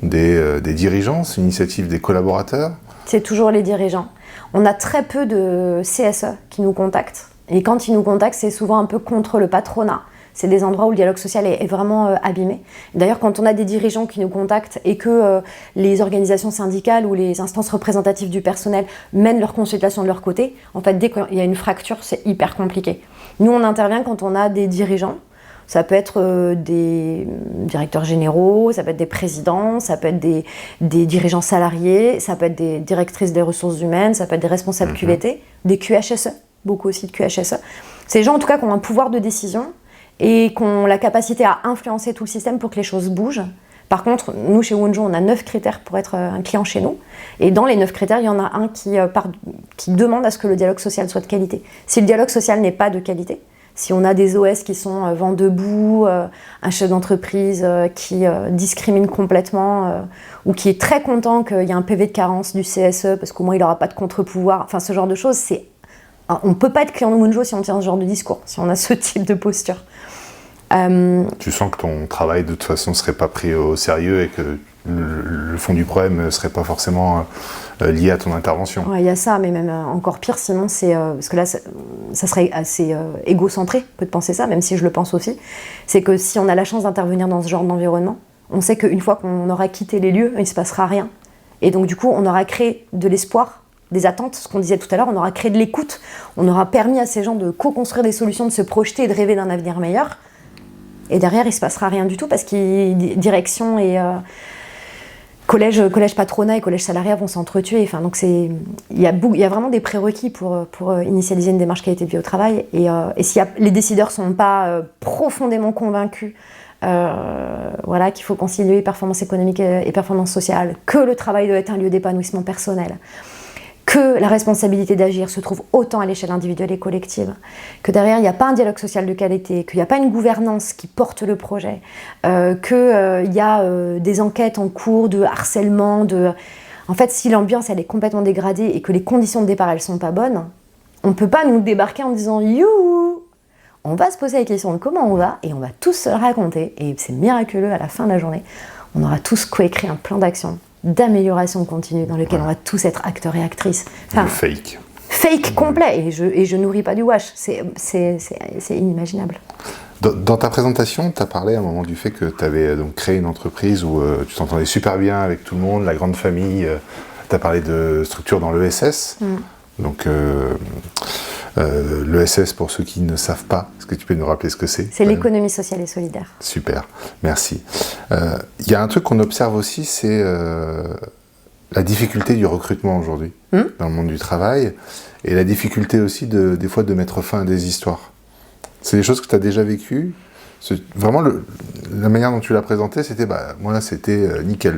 des dirigeants, c'est l'initiative des collaborateurs ?
C'est toujours les dirigeants. On a très peu de CSE qui nous contactent. Et quand ils nous contactent, c'est souvent un peu contre le patronat. C'est des endroits où le dialogue social est vraiment abîmé. D'ailleurs, quand on a des dirigeants qui nous contactent et que les organisations syndicales ou les instances représentatives du personnel mènent leurs consultations de leur côté, en fait, dès qu'il y a une fracture, c'est hyper compliqué. Nous, on intervient quand on a des dirigeants. Ça peut être des directeurs généraux, ça peut être des présidents, ça peut être des dirigeants salariés, ça peut être des directrices des ressources humaines, ça peut être des responsables QVT, des QHSE, beaucoup aussi de QHSE. C'est des gens, en tout cas, qui ont un pouvoir de décision et qui ont la capacité à influencer tout le système pour que les choses bougent. Par contre, nous, chez Wonjo, on a 9 critères pour être un client chez nous. Et dans les 9 critères, il y en a un qui demande à ce que le dialogue social soit de qualité. Si le dialogue social n'est pas de qualité, si on a des OS qui sont vent debout, un chef d'entreprise qui discrimine complètement ou qui est très content qu'il y ait un PV de carence du CSE parce qu'au moins il n'aura pas de contre-pouvoir, enfin ce genre de choses, on ne peut pas être client de Wonjo si on tient ce genre de discours, si on a ce type de posture.
Tu sens que ton travail de toute façon ne serait pas pris au sérieux et que le fond du problème ne serait pas forcément lié à ton intervention.
Ouais, il y a ça, mais même encore pire, sinon, parce que là, ça serait assez égocentré que de penser ça, même si je le pense aussi. C'est que si on a la chance d'intervenir dans ce genre d'environnement, on sait qu'une fois qu'on aura quitté les lieux, il ne se passera rien. Et donc, du coup, on aura créé de l'espoir, des attentes, ce qu'on disait tout à l'heure, on aura créé de l'écoute, on aura permis à ces gens de co-construire des solutions, de se projeter et de rêver d'un avenir meilleur. Et derrière, il ne se passera rien du tout parce que direction et collège patronat et collège salariat vont s'entretuer. Enfin, donc il y a vraiment des prérequis pour initialiser une démarche qualité de vie au travail. Et si les décideurs ne sont pas profondément convaincus qu'il faut concilier performance économique et performance sociale, que le travail doit être un lieu d'épanouissement personnel, que la responsabilité d'agir se trouve autant à l'échelle individuelle et collective, que derrière il n'y a pas un dialogue social de qualité, qu'il n'y a pas une gouvernance qui porte le projet, qu'il y a des enquêtes en cours de harcèlement, En fait, si l'ambiance elle est complètement dégradée et que les conditions de départ elles sont pas bonnes, on ne peut pas nous débarquer en disant « Youhou !» On va se poser la question de comment on va et on va tous se le raconter et c'est miraculeux à la fin de la journée. On aura tous coécrit un plan d'action d'amélioration continue dans lequel on va tous être acteurs et actrices.
Enfin, fake.
Fake complet, et je nourris pas du wash, c'est inimaginable.
Dans ta présentation, tu as parlé à un moment du fait que tu avais donc créé une entreprise où tu t'entendais super bien avec tout le monde, la grande famille, tu as parlé de structure dans l'ESS. Donc l'ESS, pour ceux qui ne savent pas, est-ce que tu peux nous rappeler ce que c'est ?
C'est l'économie sociale et solidaire.
Super, merci. Il y a un truc qu'on observe aussi, c'est la difficulté du recrutement aujourd'hui dans le monde du travail et la difficulté aussi des fois de mettre fin à des histoires. C'est des choses que tu as déjà vécues. Vraiment, la manière dont tu l'as présenté, c'était nickel.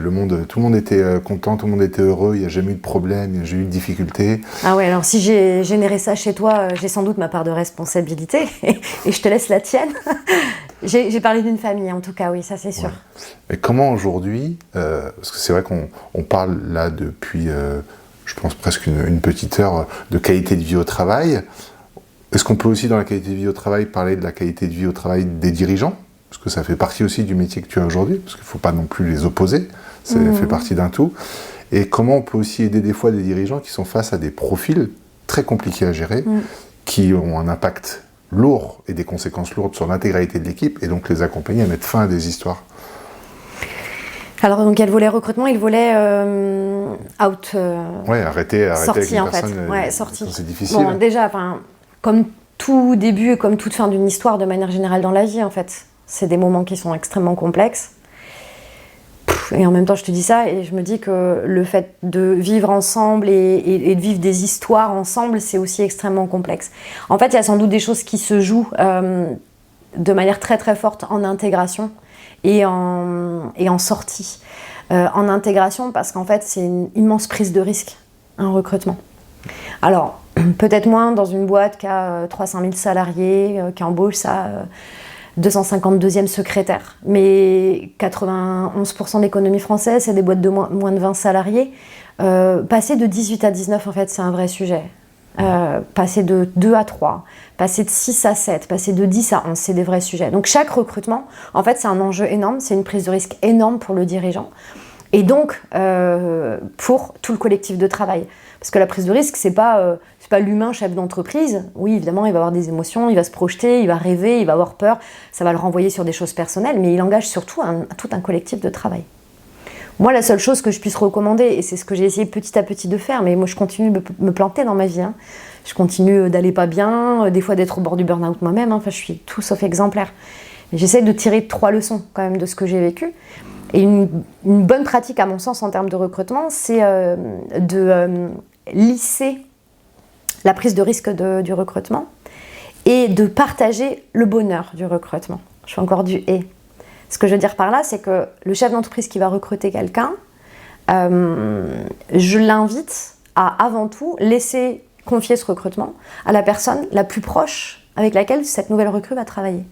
Tout le monde était content, tout le monde était heureux, il n'y a jamais eu de problème, il n'y a jamais eu de difficulté.
Ah ouais, alors si j'ai généré ça chez toi, j'ai sans doute ma part de responsabilité et je te laisse la tienne. J'ai parlé d'une famille, en tout cas, oui, ça c'est sûr. Ouais.
Mais comment aujourd'hui, parce que c'est vrai qu'on parle là depuis, je pense presque une petite heure de qualité de vie au travail. Est-ce qu'on peut aussi, dans la qualité de vie au travail, parler de la qualité de vie au travail des dirigeants ? Parce que ça fait partie aussi du métier que tu as aujourd'hui, parce qu'il ne faut pas non plus les opposer, ça fait partie d'un tout. Et comment on peut aussi aider des fois des dirigeants qui sont face à des profils très compliqués à gérer, qui ont un impact lourd et des conséquences lourdes sur l'intégralité de l'équipe, et donc les accompagner à mettre fin à des histoires.
Alors, donc, il y a le volet recrutement et le volet out.
Ouais, arrêter
sortie,
avec une
en fait.
personne.
Ouais, sortie.
C'est difficile.
Bon, déjà, comme tout début et comme toute fin d'une histoire de manière générale dans la vie, en fait, c'est des moments qui sont extrêmement complexes. Et en même temps, je te dis ça et je me dis que le fait de vivre ensemble et de vivre des histoires ensemble, c'est aussi extrêmement complexe. En fait, il y a sans doute des choses qui se jouent de manière très très forte en intégration et en sortie. En intégration, parce qu'en fait, c'est une immense prise de risque, un recrutement. Alors, peut-être moins dans une boîte qui a 300 000 salariés, qui embauche ça... 252e secrétaire. Mais 91% de l'économie française, c'est des boîtes de moins de 20 salariés. Passer de 18 à 19, en fait, c'est un vrai sujet. Passer de 2 à 3, passer de 6 à 7, passer de 10 à 11, c'est des vrais sujets. Donc chaque recrutement, en fait, c'est un enjeu énorme, c'est une prise de risque énorme pour le dirigeant. Et donc, pour tout le collectif de travail. Parce que la prise de risque, c'est pas l'humain chef d'entreprise. Oui, évidemment, il va avoir des émotions, il va se projeter, il va rêver, il va avoir peur. Ça va le renvoyer sur des choses personnelles, mais il engage surtout tout un collectif de travail. Moi, la seule chose que je puisse recommander, et c'est ce que j'ai essayé petit à petit de faire, mais moi, je continue de me planter dans ma vie. Je continue d'aller pas bien, des fois d'être au bord du burn-out moi-même. Enfin, je suis tout sauf exemplaire. Mais j'essaie de tirer 3 leçons quand même de ce que j'ai vécu. Et une bonne pratique, à mon sens, en termes de recrutement, c'est de lisser la prise de risque du recrutement et de partager le bonheur du recrutement. Je fais encore du « et ». Ce que je veux dire par là, c'est que le chef d'entreprise qui va recruter quelqu'un, je l'invite à, avant tout, laisser confier ce recrutement à la personne la plus proche avec laquelle cette nouvelle recrue va travailler.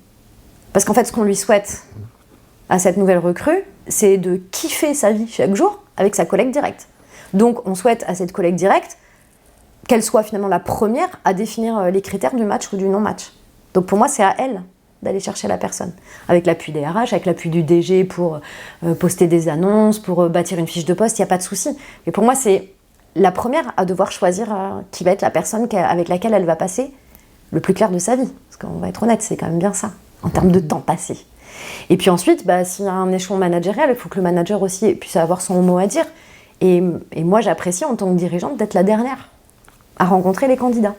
Parce qu'en fait, ce qu'on lui souhaite à cette nouvelle recrue, c'est de kiffer sa vie chaque jour avec sa collègue directe. Donc, on souhaite à cette collègue directe qu'elle soit finalement la première à définir les critères du match ou du non-match. Donc, pour moi, c'est à elle d'aller chercher la personne. Avec l'appui des RH, avec l'appui du DG pour poster des annonces, pour bâtir une fiche de poste, il n'y a pas de souci. Mais pour moi, c'est la première à devoir choisir qui va être la personne avec laquelle elle va passer le plus clair de sa vie. Parce qu'on va être honnête, c'est quand même bien ça, en termes de temps passé. Et puis ensuite, s'il y a un échelon managérial, il faut que le manager aussi puisse avoir son mot à dire. Et moi, j'apprécie en tant que dirigeante d'être la dernière à rencontrer les candidats.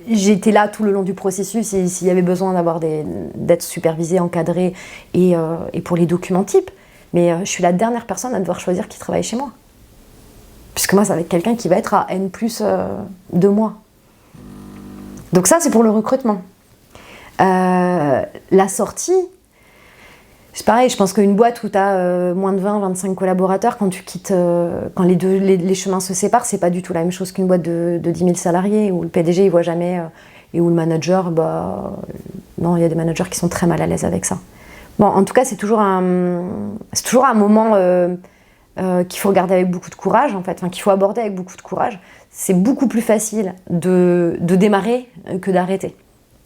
J'étais là tout le long du processus et s'il y avait besoin d'être supervisée, encadrée et pour les documents types. Mais je suis la dernière personne à devoir choisir qui travaille chez moi. Puisque moi, ça va être quelqu'un qui va être à N plus 2 mois. Donc ça, c'est pour le recrutement. La sortie, c'est pareil, je pense qu'une boîte où tu as moins de 20, 25 collaborateurs, quand tu quittes, quand les chemins se séparent, c'est pas du tout la même chose qu'une boîte de 10 000 salariés où le PDG il voit jamais et où le manager, non, il y a des managers qui sont très mal à l'aise avec ça. Bon, en tout cas, c'est toujours un moment qu'il faut regarder avec beaucoup de courage, en fait, qu'il faut aborder avec beaucoup de courage. C'est beaucoup plus facile de démarrer que d'arrêter.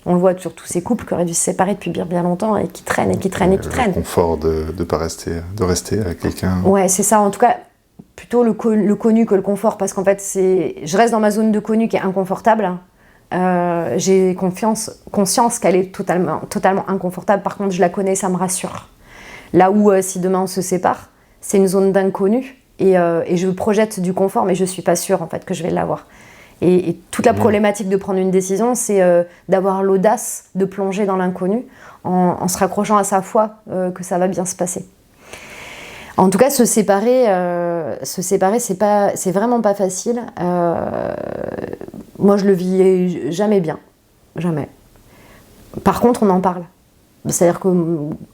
On le voit sur tous ces couples qui auraient dû se séparer depuis bien longtemps et qui traînent et qui traînent et qui traînent.
Le confort de rester avec quelqu'un.
Ouais, c'est ça. En tout cas, plutôt le connu que le confort, parce qu'en fait, je reste dans ma zone de connu qui est inconfortable. J'ai conscience qu'elle est totalement inconfortable. Par contre, je la connais, ça me rassure. Là où, si demain on se sépare, c'est une zone d'inconnu et je projette du confort, mais je suis pas sûre en fait que je vais l'avoir. Et toute la problématique de prendre une décision, c'est d'avoir l'audace de plonger dans l'inconnu en se raccrochant à sa foi que ça va bien se passer. En tout cas, se séparer, c'est vraiment pas facile. Moi, je le vis jamais bien, jamais. Par contre, on en parle. C'est-à-dire que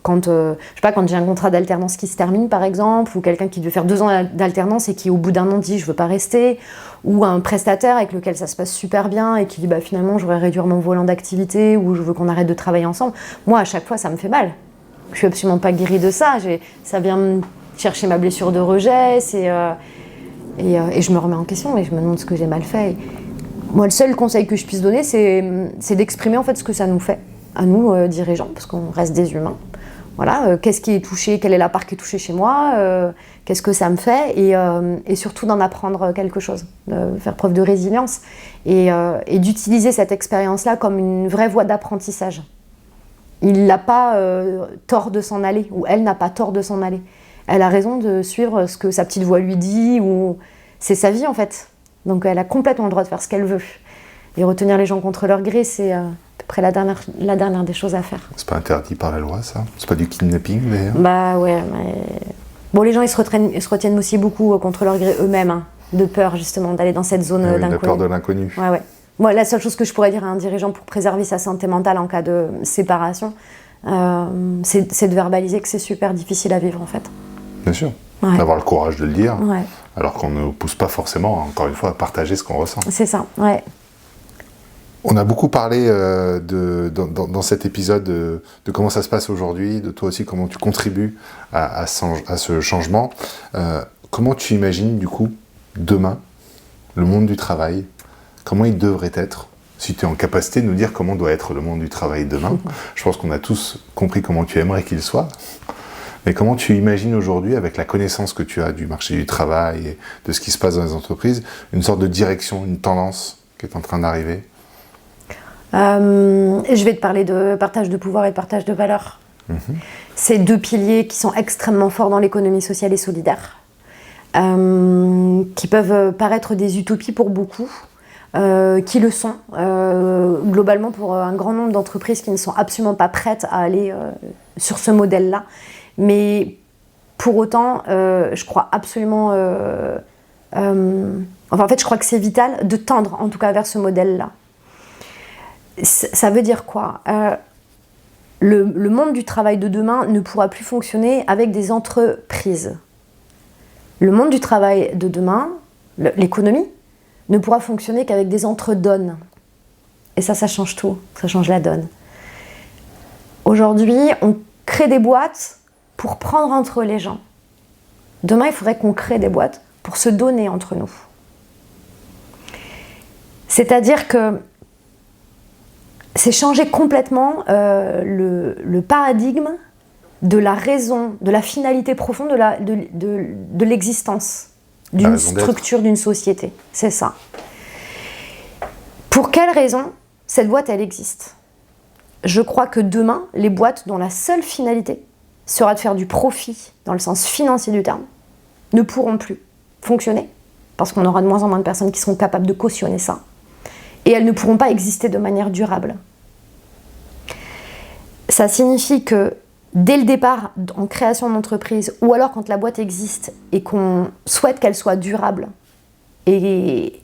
quand j'ai un contrat d'alternance qui se termine, par exemple, ou quelqu'un qui devait faire 2 ans d'alternance et qui, au bout d'1 an, dit « je veux pas rester », ou un prestataire avec lequel ça se passe super bien et qui dit « finalement, je voudrais réduire mon volant d'activité » ou « je veux qu'on arrête de travailler ensemble », moi, à chaque fois, ça me fait mal. Je suis absolument pas guérie de ça. Ça vient me chercher ma blessure de rejet, et je me remets en question et je me demande ce que j'ai mal fait. Et moi, le seul conseil que je puisse donner, c'est d'exprimer en fait ce que ça nous fait, à nous, dirigeants, parce qu'on reste des humains. Voilà, qu'est-ce qui est touché, quelle est la part qui est touchée chez moi, qu'est-ce que ça me fait, et surtout d'en apprendre quelque chose, de faire preuve de résilience, et d'utiliser cette expérience-là comme une vraie voie d'apprentissage. Il n'a pas tort de s'en aller, ou elle n'a pas tort de s'en aller. elle a raison de suivre ce que sa petite voix lui dit, ou c'est sa vie en fait. Donc elle a complètement le droit de faire ce qu'elle veut. Et retenir les gens contre leur gré, c'est à peu près la dernière des choses à faire.
C'est pas interdit par la loi, ça? C'est pas du kidnapping, d'ailleurs?
Bah ouais, mais... Bon, les gens, ils se retiennent aussi beaucoup contre leur gré eux-mêmes, hein, de peur justement d'aller dans cette zone d'inconnu.
De peur de l'inconnu.
Ouais. Moi, la seule chose que je pourrais dire à un dirigeant pour préserver sa santé mentale en cas de séparation, c'est de verbaliser que c'est super difficile à vivre en fait.
Bien sûr.
Ouais.
D'avoir le courage de le dire,
ouais.
Alors qu'on ne pousse pas forcément, encore une fois, à partager ce qu'on ressent.
C'est ça, ouais.
On a beaucoup parlé dans cet épisode de comment ça se passe aujourd'hui, de toi aussi, comment tu contribues à ce changement. Comment tu imagines, du coup, demain, le monde du travail? Comment il devrait être? Si tu es en capacité de nous dire comment doit être le monde du travail demain. Je pense qu'on a tous compris comment tu aimerais qu'il soit. Mais comment tu imagines aujourd'hui, avec la connaissance que tu as du marché du travail et de ce qui se passe dans les entreprises, une sorte de direction, une tendance qui est en train d'arriver?
Je vais te parler de partage de pouvoir et de partage de valeur. C'est deux piliers qui sont extrêmement forts dans l'économie sociale et solidaire, qui peuvent paraître des utopies pour beaucoup, qui le sont, globalement pour un grand nombre d'entreprises qui ne sont absolument pas prêtes à aller sur ce modèle-là. Mais pour autant, je crois absolument... en fait, je crois que c'est vital de tendre, en tout cas, vers ce modèle-là. Ça veut dire quoi? Le monde du travail de demain ne pourra plus fonctionner avec des entreprises. Le monde du travail de demain, l'économie, ne pourra fonctionner qu'avec des entre-donnes. Et ça change tout, ça change la donne. Aujourd'hui, on crée des boîtes pour prendre entre les gens. Demain, il faudrait qu'on crée des boîtes pour se donner entre nous. C'est-à-dire que c'est changer complètement le paradigme de la raison, de la finalité profonde de l'existence d'une structure, d'une société. C'est ça. Pour quelle raison cette boîte, elle existe? Je crois que demain, les boîtes dont la seule finalité sera de faire du profit, dans le sens financier du terme, ne pourront plus fonctionner, parce qu'on aura de moins en moins de personnes qui seront capables de cautionner ça. Et elles ne pourront pas exister de manière durable. Ça signifie que dès le départ, en création d'entreprise, ou alors quand la boîte existe et qu'on souhaite qu'elle soit durable et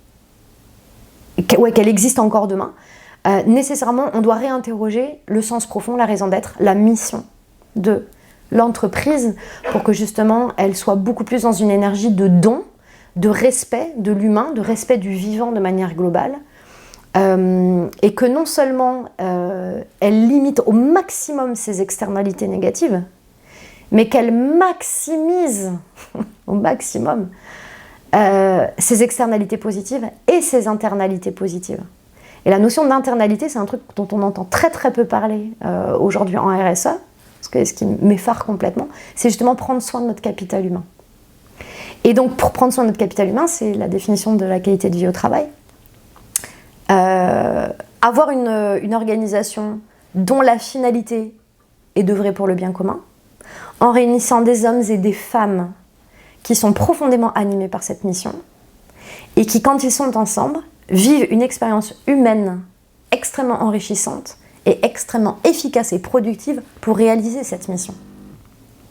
qu'elle existe encore demain, nécessairement on doit réinterroger le sens profond, la raison d'être, la mission de l'entreprise pour que justement elle soit beaucoup plus dans une énergie de don, de respect de l'humain, de respect du vivant de manière globale. Et que non seulement elle limite au maximum ses externalités négatives, mais qu'elle maximise au maximum ses externalités positives et ses internalités positives. Et la notion d'internalité, c'est un truc dont on entend très très peu parler aujourd'hui en RSE, parce que ce qui m'effare complètement, c'est justement prendre soin de notre capital humain. Et donc pour prendre soin de notre capital humain, c'est la définition de la qualité de vie au travail. Avoir une organisation dont la finalité est d'œuvrer pour le bien commun, en réunissant des hommes et des femmes qui sont profondément animés par cette mission et qui, quand ils sont ensemble, vivent une expérience humaine extrêmement enrichissante et extrêmement efficace et productive pour réaliser cette mission.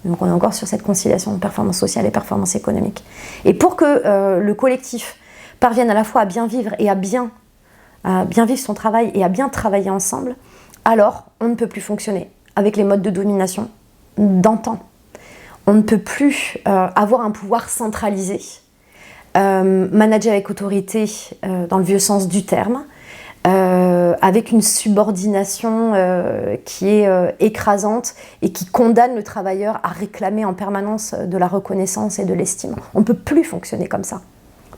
Donc on est encore sur cette conciliation de performance sociale et performance économique. Et pour que le collectif parvienne à la fois à bien vivre et à bien vivre son travail et à bien travailler ensemble, alors on ne peut plus fonctionner avec les modes de domination d'antan. On ne peut plus avoir un pouvoir centralisé, manager avec autorité dans le vieux sens du terme, avec une subordination qui est écrasante et qui condamne le travailleur à réclamer en permanence de la reconnaissance et de l'estime. On ne peut plus fonctionner comme ça.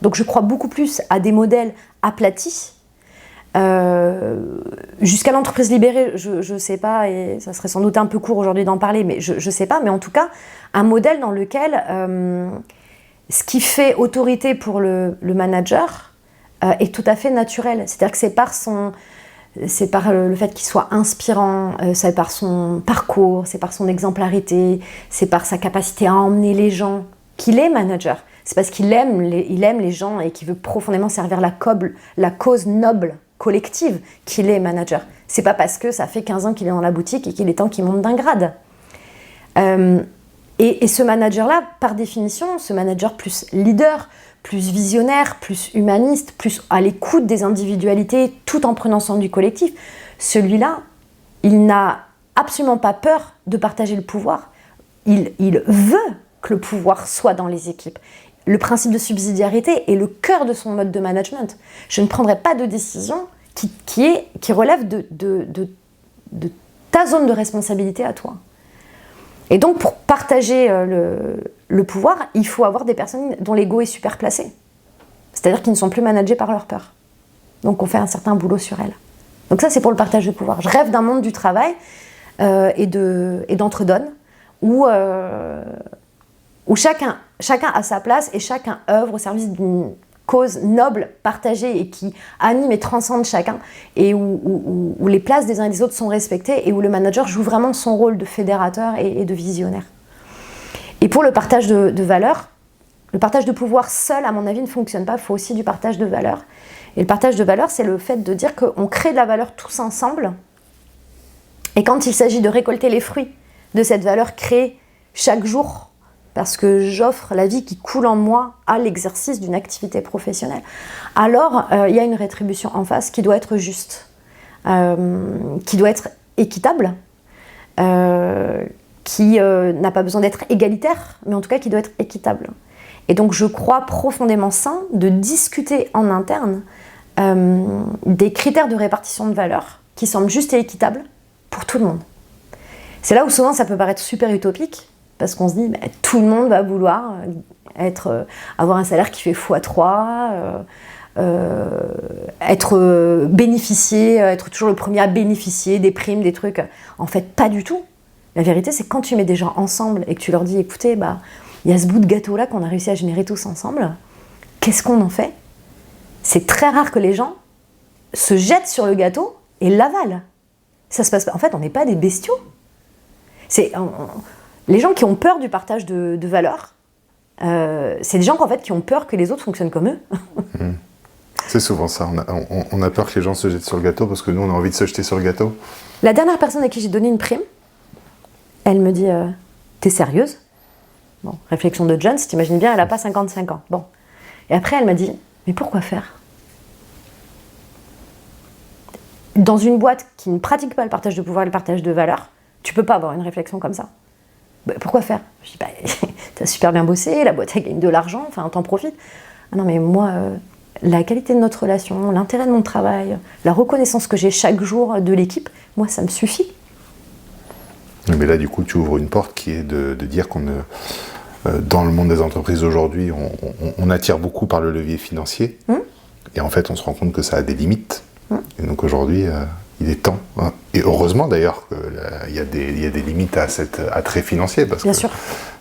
Donc je crois beaucoup plus à des modèles aplatis, jusqu'à l'entreprise libérée, je ne sais pas, et ça serait sans doute un peu court aujourd'hui d'en parler, mais je ne sais pas, mais en tout cas, un modèle dans lequel ce qui fait autorité pour le manager est tout à fait naturel. C'est-à-dire que c'est par c'est par le fait qu'il soit inspirant, c'est par son parcours, c'est par son exemplarité, c'est par sa capacité à emmener les gens qu'il est manager. C'est parce qu'il aime les gens et qu'il veut profondément servir la cause noble collective qu'il est manager. C'est pas parce que ça fait 15 ans qu'il est dans la boutique et qu'il est temps qu'il monte d'un grade. Et ce manager-là, par définition, ce manager plus leader, plus visionnaire, plus humaniste, plus à l'écoute des individualités, tout en prenant soin du collectif, celui-là, il n'a absolument pas peur de partager le pouvoir. Il veut que le pouvoir soit dans les équipes. Le principe de subsidiarité est le cœur de son mode de management. Je ne prendrai pas de décision qui relève de ta zone de responsabilité à toi. Et donc, pour partager le pouvoir, il faut avoir des personnes dont l'ego est super placé. C'est-à-dire qu'ils ne sont plus managés par leur peur. Donc, on fait un certain boulot sur elles. Donc ça, c'est pour le partage de pouvoir. Je rêve d'un monde du travail et d'entre-donne où chacun a sa place et chacun œuvre au service d'une cause noble, partagée et qui anime et transcende chacun, et où les places des uns et des autres sont respectées et où le manager joue vraiment son rôle de fédérateur et de visionnaire. Et pour le partage de valeurs, le partage de pouvoir seul, à mon avis, ne fonctionne pas. Il faut aussi du partage de valeurs. Et le partage de valeurs, c'est le fait de dire qu'on crée de la valeur tous ensemble. Et quand il s'agit de récolter les fruits de cette valeur créée chaque jour, parce que j'offre la vie qui coule en moi à l'exercice d'une activité professionnelle, alors il y a une rétribution en face qui doit être juste, qui doit être équitable, qui n'a pas besoin d'être égalitaire, mais en tout cas qui doit être équitable. Et donc je crois profondément sain de discuter en interne des critères de répartition de valeur qui semblent justes et équitables pour tout le monde. C'est là où souvent ça peut paraître super utopique, parce qu'on se dit, tout le monde va vouloir avoir un salaire qui fait x3, être toujours le premier à bénéficier des primes, des trucs. En fait, pas du tout. La vérité, c'est que quand tu mets des gens ensemble et que tu leur dis, écoutez, il y a ce bout de gâteau-là qu'on a réussi à générer tous ensemble, qu'est-ce qu'on en fait ? C'est très rare que les gens se jettent sur le gâteau et l'avalent. Ça se passe pas. En fait, on n'est pas des bestiaux. Les gens qui ont peur du partage de valeurs, c'est des gens qui ont peur que les autres fonctionnent comme eux.
C'est souvent ça, on a peur que les gens se jettent sur le gâteau parce que nous on a envie de se jeter sur le gâteau.
La dernière personne à qui j'ai donné une prime, elle me dit t'es sérieuse ? Bon, réflexion de John, si t'imagines bien, elle n'a pas 55 ans. Bon. Et après elle m'a dit mais pourquoi faire ? Dans une boîte qui ne pratique pas le partage de pouvoir et le partage de valeurs, tu peux pas avoir une réflexion comme ça. Pourquoi faire ? Je dis, t'as super bien bossé, la boîte elle gagne de l'argent, enfin t'en profites. Ah non mais moi, la qualité de notre relation, l'intérêt de mon travail, la reconnaissance que j'ai chaque jour de l'équipe, moi ça me suffit.
Mais là du coup tu ouvres une porte qui est de dire qu'on dans le monde des entreprises aujourd'hui, on attire beaucoup par le levier financier, et en fait on se rend compte que ça a des limites. Et donc aujourd'hui, il est temps, et heureusement d'ailleurs qu'il y a des limites à cet attrait financier, parce
Bien
que
sûr.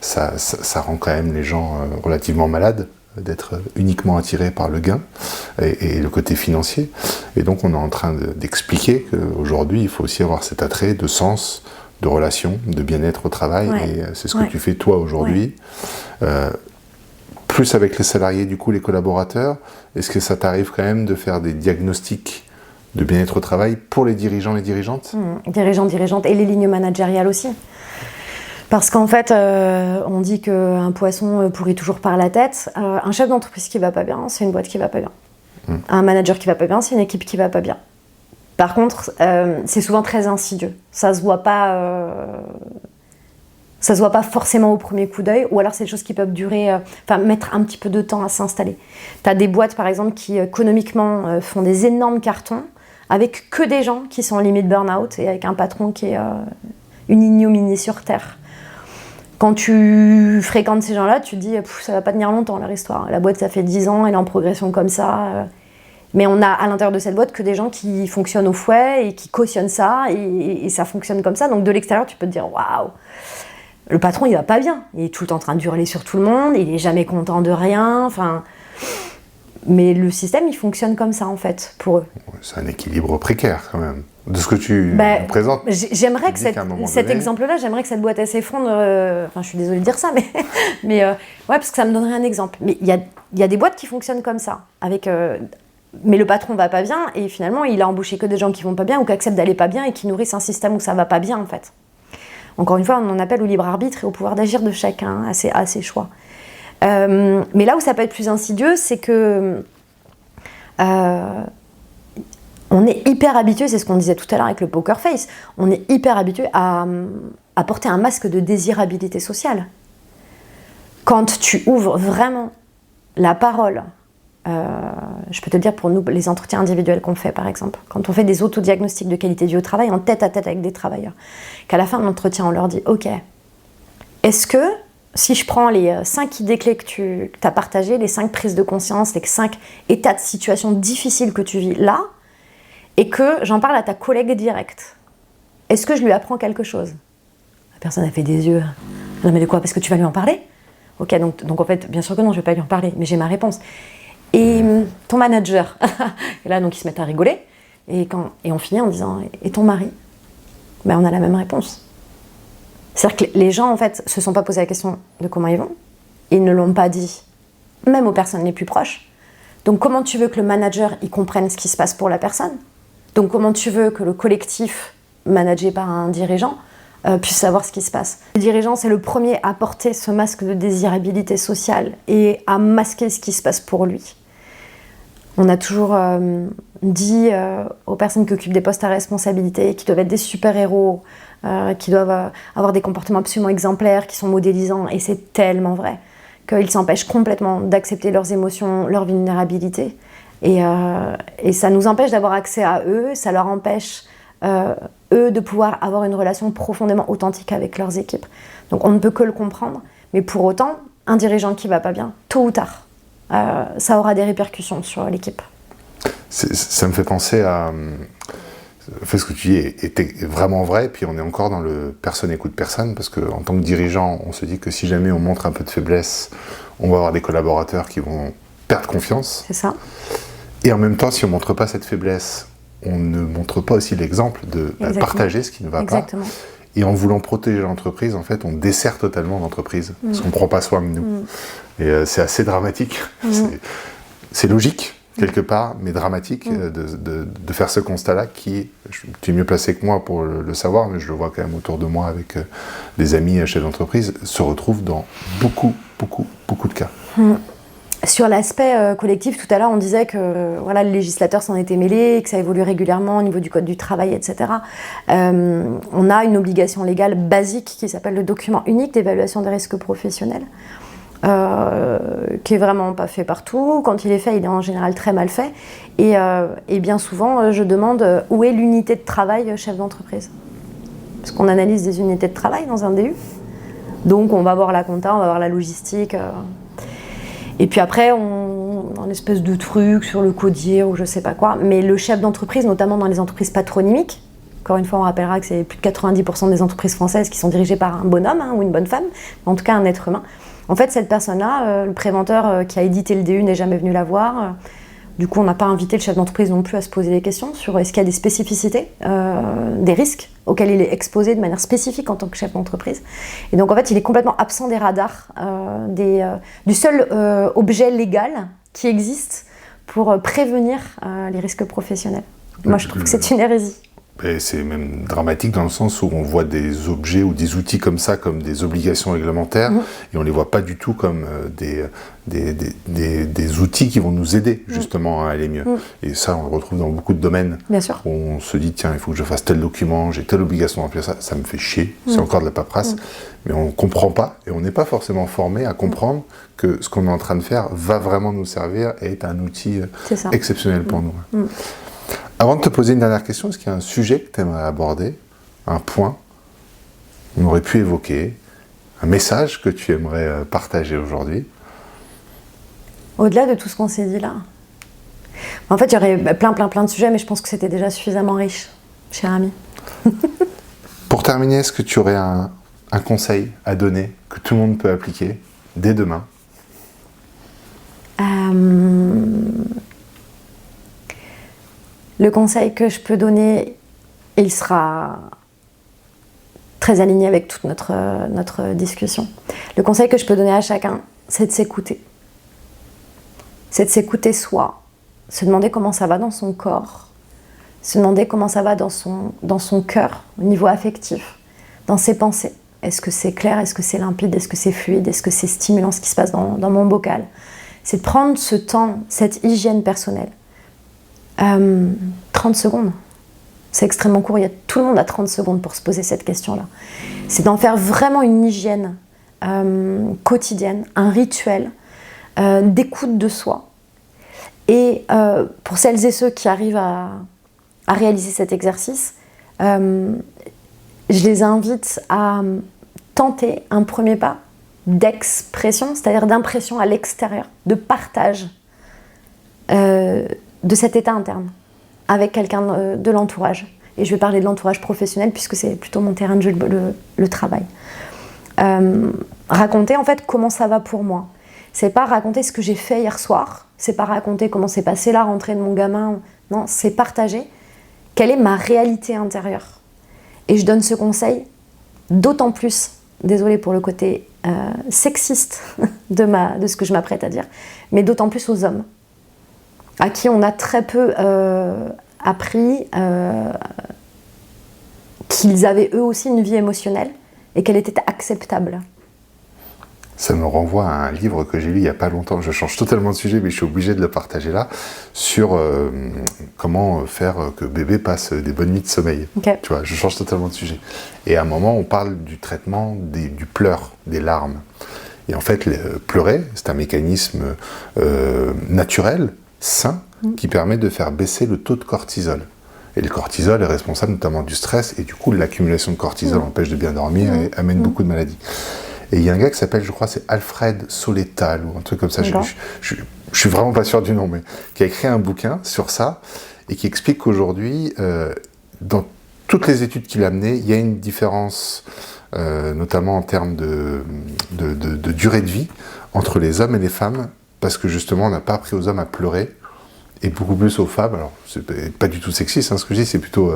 ça rend quand même les gens relativement malades d'être uniquement attirés par le gain et le côté financier. Et donc on est en train d'expliquer qu'aujourd'hui, il faut aussi avoir cet attrait de sens, de relation, de bien-être au travail, et c'est ce que tu fais toi aujourd'hui. Plus avec les salariés, du coup, les collaborateurs, est-ce que ça t'arrive quand même de faire des diagnostics de bien-être au travail pour les dirigeants et dirigeantes ?
Dirigeants, dirigeantes, et les lignes managériales aussi. Parce qu'en fait, on dit qu'un poisson pourrit toujours par la tête. Un chef d'entreprise qui va pas bien, c'est une boîte qui va pas bien. Un manager qui va pas bien, c'est une équipe qui va pas bien. Par contre, c'est souvent très insidieux. Ça se voit pas forcément au premier coup d'œil, ou alors c'est des choses qui peuvent mettre un petit peu de temps à s'installer. Tu as des boîtes, par exemple, qui économiquement font des énormes cartons, avec que des gens qui sont en limite burn-out, et avec un patron qui est une ignominie sur Terre. Quand tu fréquentes ces gens-là, tu te dis, ça va pas tenir longtemps leur histoire. La boîte, ça fait 10 ans, elle est en progression comme ça. Mais on a à l'intérieur de cette boîte que des gens qui fonctionnent au fouet et qui cautionnent ça, et ça fonctionne comme ça. Donc de l'extérieur, tu peux te dire, waouh, le patron, il va pas bien. Il est tout le temps en train d'hurler sur tout le monde, il est jamais content de rien. Enfin, Mais le système, il fonctionne comme ça, en fait, pour eux.
C'est un équilibre précaire, quand même. De ce que tu présentes.
J'aimerais que cet exemple-là, j'aimerais que cette boîte elle s'effondre. Enfin, je suis désolée de dire ça, mais ouais, parce que ça me donnerait un exemple. Mais il y a des boîtes qui fonctionnent comme ça, avec. Mais le patron va pas bien et finalement, il a embauché que des gens qui vont pas bien ou qui acceptent d'aller pas bien et qui nourrissent un système où ça va pas bien, en fait. Encore une fois, on en appelle au libre arbitre et au pouvoir d'agir de chacun, à ses choix. Mais là où ça peut être plus insidieux, c'est que. On est hyper habitué, c'est ce qu'on disait tout à l'heure avec le poker face, on est hyper habitué à porter un masque de désirabilité sociale. Quand tu ouvres vraiment la parole, je peux te le dire pour nous, les entretiens individuels qu'on fait par exemple, quand on fait des autodiagnostics de qualité de vie au travail en tête à tête avec des travailleurs, qu'à la fin de l'entretien on leur dit « Ok, est-ce que si je prends les 5 idées clés que tu as partagées, les 5 prises de conscience, les 5 états de situation difficiles que tu vis là, et que j'en parle à ta collègue directe, est-ce que je lui apprends quelque chose ?» La personne a fait des yeux. « Non mais de quoi ? Parce que tu vas lui en parler ?» Ok, donc en fait, bien sûr que non, je ne vais pas lui en parler, mais j'ai ma réponse. Et ton manager, et là donc ils se mettent à rigoler, et on finit en disant « Et ton mari ?» Ben on a la même réponse. C'est-à-dire que les gens en fait se sont pas posé la question de comment ils vont, ils ne l'ont pas dit, même aux personnes les plus proches. Donc comment tu veux que le manager il comprenne ce qui se passe pour la personne ? Donc comment tu veux que le collectif managé par un dirigeant puisse savoir ce qui se passe ? Le dirigeant, c'est le premier à porter ce masque de désirabilité sociale et à masquer ce qui se passe pour lui. On a toujours dit aux personnes qui occupent des postes à responsabilité, qui doivent être des super-héros, qui doivent avoir des comportements absolument exemplaires, qui sont modélisants, et c'est tellement vrai, qu'ils s'empêchent complètement d'accepter leurs émotions, leur vulnérabilité. Et ça nous empêche d'avoir accès à eux, ça leur empêche, eux, de pouvoir avoir une relation profondément authentique avec leurs équipes. Donc on ne peut que le comprendre, mais pour autant, un dirigeant qui ne va pas bien, tôt ou tard, ça aura des répercussions sur l'équipe.
Ça me fait penser à... ce que tu dis était vraiment vrai, puis on est encore dans le personne écoute personne, parce qu'en tant que dirigeant, on se dit que si jamais on montre un peu de faiblesse, on va avoir des collaborateurs qui vont perdre confiance.
C'est ça.
Et en même temps, si on ne montre pas cette faiblesse, on ne montre pas aussi l'exemple de partager ce qui ne va
Exactement.
pas. Et en voulant protéger l'entreprise, en fait, on dessert totalement l'entreprise, parce qu'on ne prend pas soin de nous. Et c'est assez dramatique. C'est logique, quelque part, mais dramatique de faire ce constat-là qui, tu es mieux placé que moi pour le savoir, mais je le vois quand même autour de moi avec des amis chefs d'entreprise, se retrouve dans beaucoup de cas.
Sur l'aspect collectif, tout à l'heure, on disait que voilà, le législateur s'en était mêlé, que ça évolue régulièrement au niveau du code du travail, etc. On a une obligation légale basique qui s'appelle le document unique d'évaluation des risques professionnels, qui est vraiment pas fait partout. Quand il est fait, il est en général très mal fait. Et bien souvent, je demande où est l'unité de travail chef d'entreprise. Parce qu'on analyse des unités de travail dans un DU. Donc on va voir la compta, on va voir la logistique... Et puis après, on a une espèce de truc sur le codier ou je sais pas quoi. Mais le chef d'entreprise, notamment dans les entreprises patronymiques, encore une fois, on rappellera que c'est plus de 90% des entreprises françaises qui sont dirigées par un bonhomme ou une bonne femme, en tout cas un être humain. En fait, cette personne-là, le préventeur qui a édité le DU n'est jamais venu la voir. Du coup, on n'a pas invité le chef d'entreprise non plus à se poser des questions sur est-ce qu'il y a des spécificités, des risques auxquels il est exposé de manière spécifique en tant que chef d'entreprise. Et donc, en fait, il est complètement absent des radars, du seul objet légal qui existe pour prévenir les risques professionnels. Moi, je trouve que c'est une hérésie.
Et c'est même dramatique dans le sens où on voit des objets ou des outils comme ça, comme des obligations réglementaires, et on ne les voit pas du tout comme des outils qui vont nous aider justement à aller mieux. Et ça, on le retrouve dans beaucoup de domaines.
Bien sûr.
Où on se dit, tiens, il faut que je fasse tel document, j'ai telle obligation de remplir ça, ça me fait chier, c'est encore de la paperasse. Mais on ne comprend pas, et on n'est pas forcément formé à comprendre que ce qu'on est en train de faire va vraiment nous servir et est un outil exceptionnel pour nous. Avant de te poser une dernière question, est-ce qu'il y a un sujet que tu aimerais aborder, un point qu'on aurait pu évoquer, un message que tu aimerais partager aujourd'hui ?
Au-delà de tout ce qu'on s'est dit là. En fait, il y aurait plein de sujets, mais je pense que c'était déjà suffisamment riche, cher ami.
Pour terminer, est-ce que tu aurais un conseil à donner que tout le monde peut appliquer dès demain ?
Le conseil que je peux donner, il sera très aligné avec toute notre discussion. Le conseil que je peux donner à chacun, c'est de s'écouter. C'est de s'écouter soi, se demander comment ça va dans son corps, se demander comment ça va dans son cœur, au niveau affectif, dans ses pensées. Est-ce que c'est clair? Est-ce que c'est limpide? Est-ce que c'est fluide? Est-ce que c'est stimulant ce qui se passe dans mon bocal? C'est de prendre ce temps, cette hygiène personnelle. 30 secondes. C'est extrêmement court. Tout le monde a 30 secondes pour se poser cette question-là. C'est d'en faire vraiment une hygiène quotidienne, un rituel d'écoute de soi. Et pour celles et ceux qui arrivent à réaliser cet exercice, je les invite à tenter un premier pas d'expression, c'est-à-dire d'impression à l'extérieur, de partage de cet état interne avec quelqu'un de l'entourage. Et je vais parler de l'entourage professionnel puisque c'est plutôt mon terrain de jeu, le travail. Raconter en fait comment ça va pour moi. C'est pas raconter ce que j'ai fait hier soir, c'est pas raconter comment s'est passée la rentrée de mon gamin. Non, c'est partager quelle est ma réalité intérieure. Et je donne ce conseil d'autant plus, désolée pour le côté sexiste de ce que je m'apprête à dire, mais d'autant plus aux hommes, à qui on a très peu appris qu'ils avaient eux aussi une vie émotionnelle et qu'elle était acceptable.
Ça me renvoie à un livre que j'ai lu il n'y a pas longtemps. Je change totalement de sujet, mais je suis obligé de le partager là, sur comment faire que bébé passe des bonnes nuits de sommeil.
Okay.
Tu vois, je change totalement de sujet. Et à un moment, on parle du traitement du pleur, des larmes. Et en fait, pleurer, c'est un mécanisme naturel, sain, qui permet de faire baisser le taux de cortisol. Et le cortisol est responsable notamment du stress, et du coup, l'accumulation de cortisol empêche de bien dormir et amène beaucoup de maladies. Et il y a un gars qui s'appelle, je crois, c'est Alfred Soletal, ou un truc comme ça, je suis vraiment pas sûr du nom, mais qui a écrit un bouquin sur ça, et qui explique qu'aujourd'hui, dans toutes les études qu'il a menées, il y a une différence, notamment en termes de durée de vie, entre les hommes et les femmes, parce que justement, on n'a pas appris aux hommes à pleurer, et beaucoup plus aux femmes. Alors, c'est pas du tout sexiste, hein, ce que je dis, c'est plutôt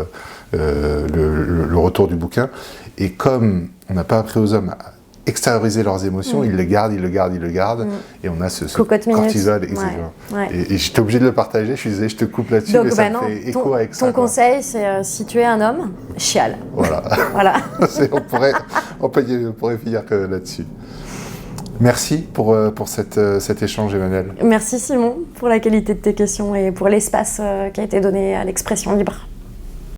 le retour du bouquin. Et comme on n'a pas appris aux hommes à extérioriser leurs émotions, ils le gardent, et on a ce cortisol, etc.
Ouais.
Et j'étais obligé de le partager, je suis désolé, je te coupe là-dessus,
donc,
mais ça me fait écho avec ça.
Ton conseil, c'est si tu es un homme, chiale.
Voilà.
Voilà.
on pourrait finir que là-dessus. Merci pour cet échange, Emmanuelle.
Merci Simon pour la qualité de tes questions et pour l'espace qui a été donné à l'expression libre.